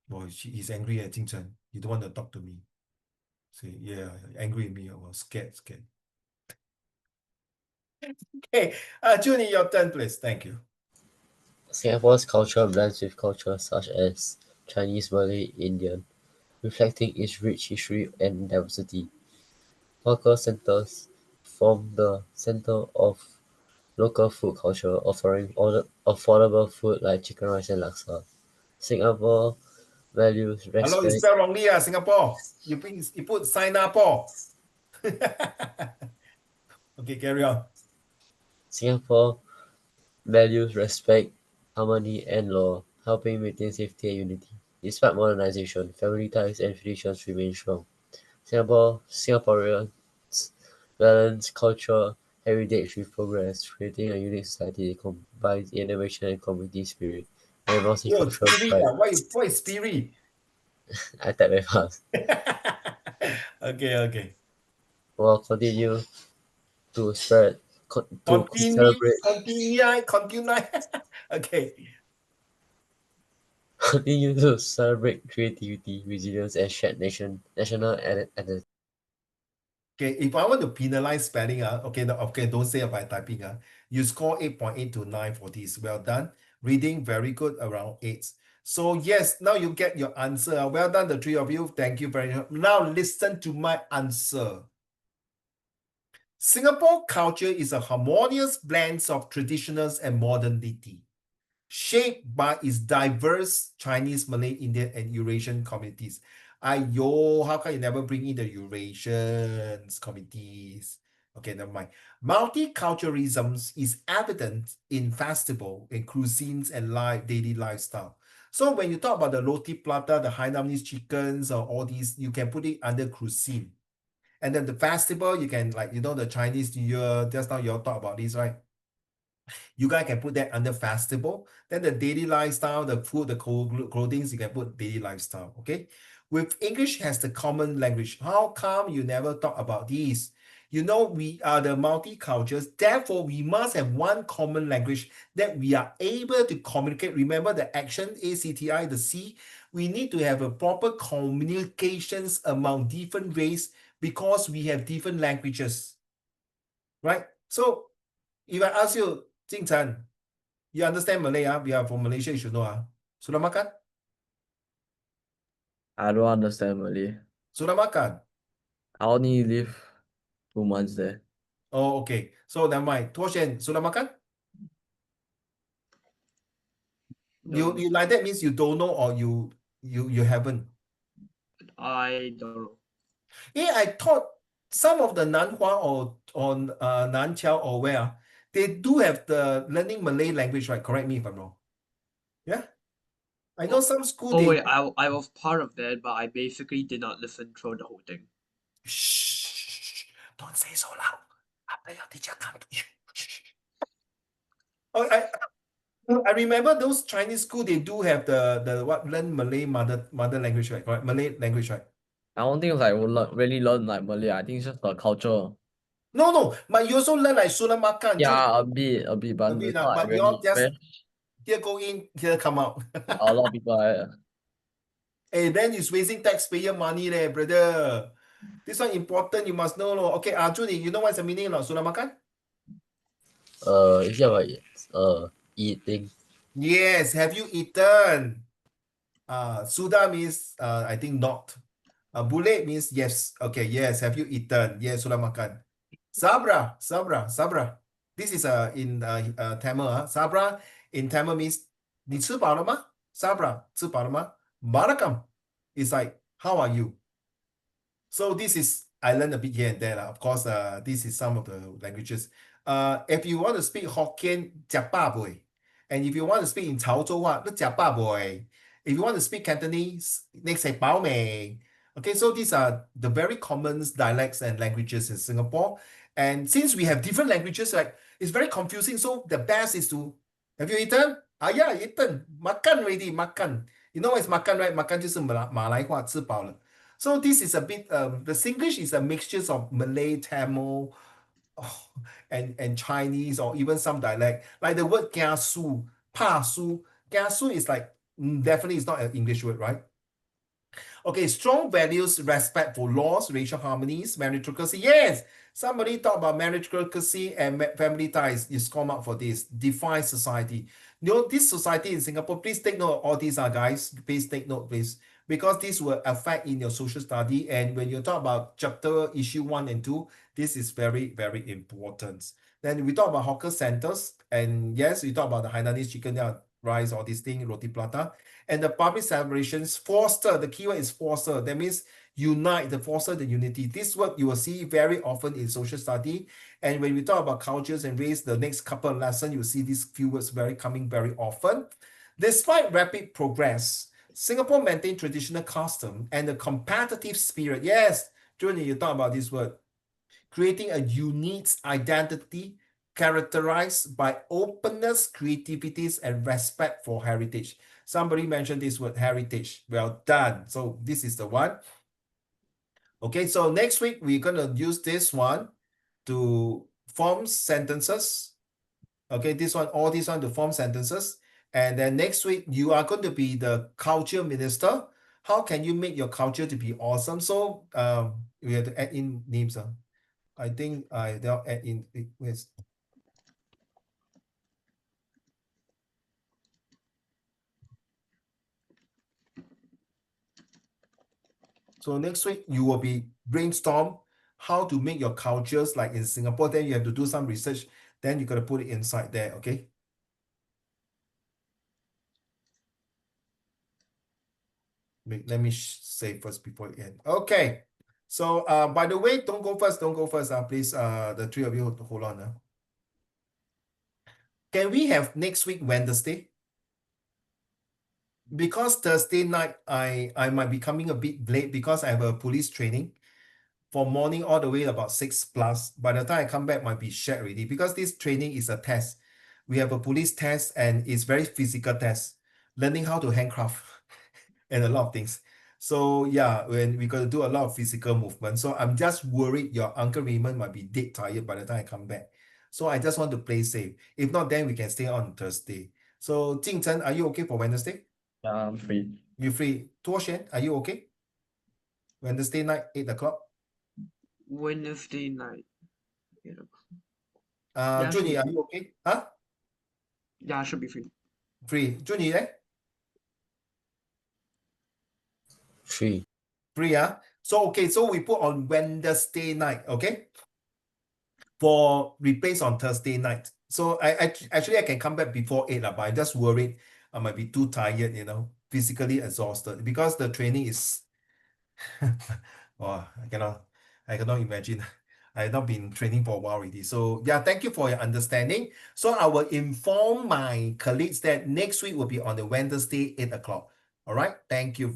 Speaker 1: Boy, he's angry at Jing Chen. You don't want to talk to me. Say, yeah, angry with me. I was scared. Okay, Junyi, your turn, please. Thank you.
Speaker 2: Singapore's culture blends with cultures such as Chinese, Malay, Indian, reflecting its rich history and diversity. Hawker centers form the center of local food culture, offering affordable food like chicken rice and laksa. Singapore values
Speaker 1: Hello, you
Speaker 2: respect.
Speaker 1: spell wrongly, Singapore. You put Singapore. Okay, carry on.
Speaker 2: Singapore values respect, harmony, and law, helping maintain safety and unity. Despite modernization, family ties and traditions remain strong. Singaporeans balance culture, heritage with progress, creating a unique society that combines innovation and community spirit and
Speaker 1: Yo,
Speaker 2: multicultural
Speaker 1: spirit,
Speaker 2: pride.
Speaker 1: why spirit?
Speaker 2: I type very fast.
Speaker 1: Okay.
Speaker 2: While continue to spread to
Speaker 1: Continue,
Speaker 2: celebrate
Speaker 1: continue. Okay.
Speaker 2: continue to celebrate creativity, resilience, and shared national identity.
Speaker 1: Okay, if I want to penalize spelling, okay, no, okay, don't say about typing, you score 8.8 to 9 for this. Well done. Reading, very good, around 8. So yes, now you get your answer. Well done, the three of you. Thank you very much. Now listen to my answer. Singapore culture is a harmonious blend of traditionals and modernity, shaped by its diverse Chinese, Malay, Indian, and Eurasian communities. Ayo, how come you never bring in the Eurasians communities? Okay, never mind. Multiculturalism is evident in festival, in cuisines, and daily lifestyle. So when you talk about the roti prata, the Hainanese chickens, or all these, you can put it under cuisine. And then the festival, you can, like, the Chinese New Year, just now you all talk about this, right? You guys can put that under festival. Then the daily lifestyle, the food, the clothing, you can put daily lifestyle, okay? With English has the common language. How come you never talk about these? We are the multicultures, therefore we must have one common language that we are able to communicate. Remember the action, ACTI, the C. We need to have a proper communications among different race because we have different languages, right? So if I ask you, Jing Chan, you understand Malay? We are from Malaysia, you should know. Sudah makan?
Speaker 4: I don't understand Malay.
Speaker 1: Sudah makan?
Speaker 4: I only live 2 months there.
Speaker 1: Oh, okay. So never mind. Tuo Xuan, sudah makan?
Speaker 3: No,
Speaker 1: You like that means you don't know or you haven't.
Speaker 3: I don't know.
Speaker 1: I thought some of the Nanhua or on Nanqiao or where they do have the learning Malay language, right? Correct me if I'm wrong. Yeah, I know some school
Speaker 3: Oh
Speaker 1: they.
Speaker 3: wait, I was part of that, but I basically did not listen through the whole thing.
Speaker 1: Shh, don't say so loud. After your teacher come to you. Oh, I remember those Chinese school, they do have the what, learn Malay mother language, right? Correct? Malay language, right?
Speaker 4: I don't think like we'll really learn like Malay. I think it's just the culture.
Speaker 1: No, but you also learn like Sulam Makan,
Speaker 4: Yeah, a bit, but
Speaker 1: a bit,
Speaker 4: it's not like
Speaker 1: but you all
Speaker 4: really
Speaker 1: just
Speaker 4: fresh.
Speaker 1: here go in, here come out.
Speaker 4: A lot of people
Speaker 1: Hey, then it's wasting taxpayer money there, brother. This one important, you must know. Okay, Judy, you know what's the meaning of Sulam Makan?
Speaker 2: Is that about eating?
Speaker 1: Yes, have you eaten? Suda means I think not. Bule means yes. Okay, yes. Have you eaten? Yes, sudah makan. Sabra. This is in Tamil. Sabra in Tamil means 你吃饱了吗? Sabra, 吃饱了吗? Barakam is like, how are you? So this is, I learned a bit here and there. Of course, this is some of the languages. If you want to speak Hokkien, 假霸 boy. And if you want to speak in 潮州话, 那假霸 boy. If you want to speak Cantonese, next say 包美. Okay, so these are the very common dialects and languages in Singapore. And since we have different languages, like it's very confusing. So the best is to, have you eaten? Ah, yeah, eaten. Makan already, makan. You know what is makan, right? Makan 就是马来话吃饱了. So this is a bit, the Singlish is a mixture of Malay, Tamil, and Chinese, or even some dialect. Like the word kiasu, pa su. Kiasu is like, definitely it's not an English word, right? Okay, strong values, respect for laws, racial harmonies, meritocracy. Yes, somebody talk about meritocracy and family ties. You score mark for this. Define society. You know, this society in Singapore, please take note of all these are guys. Please take note, please. Because this will affect in your social study. And when you talk about chapter issue 1 and 2, this is very, very important. Then we talk about hawker centers. And yes, we talk about the Hainanese chicken rice, all these things, roti prata. And the public celebrations foster, the keyword is foster. That means unite, the foster the unity. This is what you will see very often in social study. And when we talk about cultures and race, the next couple of lessons, you see these few words coming very often. Despite rapid progress, Singapore maintained traditional custom and a competitive spirit. Yes, Junior, you talk about this word. Creating a unique identity characterized by openness, creativity, and respect for heritage. Somebody mentioned this word, heritage. Well done. So this is the one. Okay, so next week we're going to use this one to form sentences. Okay, this one, all this one to form sentences. And then next week you are going to be the culture minister. How can you make your culture to be awesome? So we have to add in names. I think they'll add in with. So next week you will be brainstorm how to make your cultures like in Singapore. Then you have to do some research. Then you got to put it inside there. Okay. Let me say first before the end. Okay. So by the way, don't go first. Don't go first. Please. The three of you hold on. Can we have next week Wednesday? Because Thursday night I might be coming a bit late because I have a police training from morning all the way about 6+. By the time I come back, might be shared already because this training is a test. We have a police test and it's very physical test, learning how to handcraft and a lot of things. So yeah, when we got to do a lot of physical movement. So I'm just worried your Uncle Raymond might be dead tired by the time I come back. So I just want to play safe. If not, then we can stay on Thursday. So Jing Chen, are you okay for Wednesday?
Speaker 4: Yeah, I'm free.
Speaker 1: You free? Tuo Xuan, are you okay? Wednesday night, 8 o'clock.
Speaker 3: Wednesday night. Yeah,
Speaker 1: Juni,
Speaker 3: should
Speaker 1: are
Speaker 3: be.
Speaker 1: you okay? Huh?
Speaker 3: Yeah, should be free.
Speaker 1: Free. Juni,
Speaker 2: Free.
Speaker 1: Free, So, okay, so we put on Wednesday night, okay? For replace on Thursday night. So, I actually, I can come back before 8, but I'm just worried I might be too tired, physically exhausted. Because the training is, oh, I cannot imagine. I have not been training for a while already. So, yeah, thank you for your understanding. So, I will inform my colleagues that next week will be on the Wednesday, 8 o'clock. All right, thank you.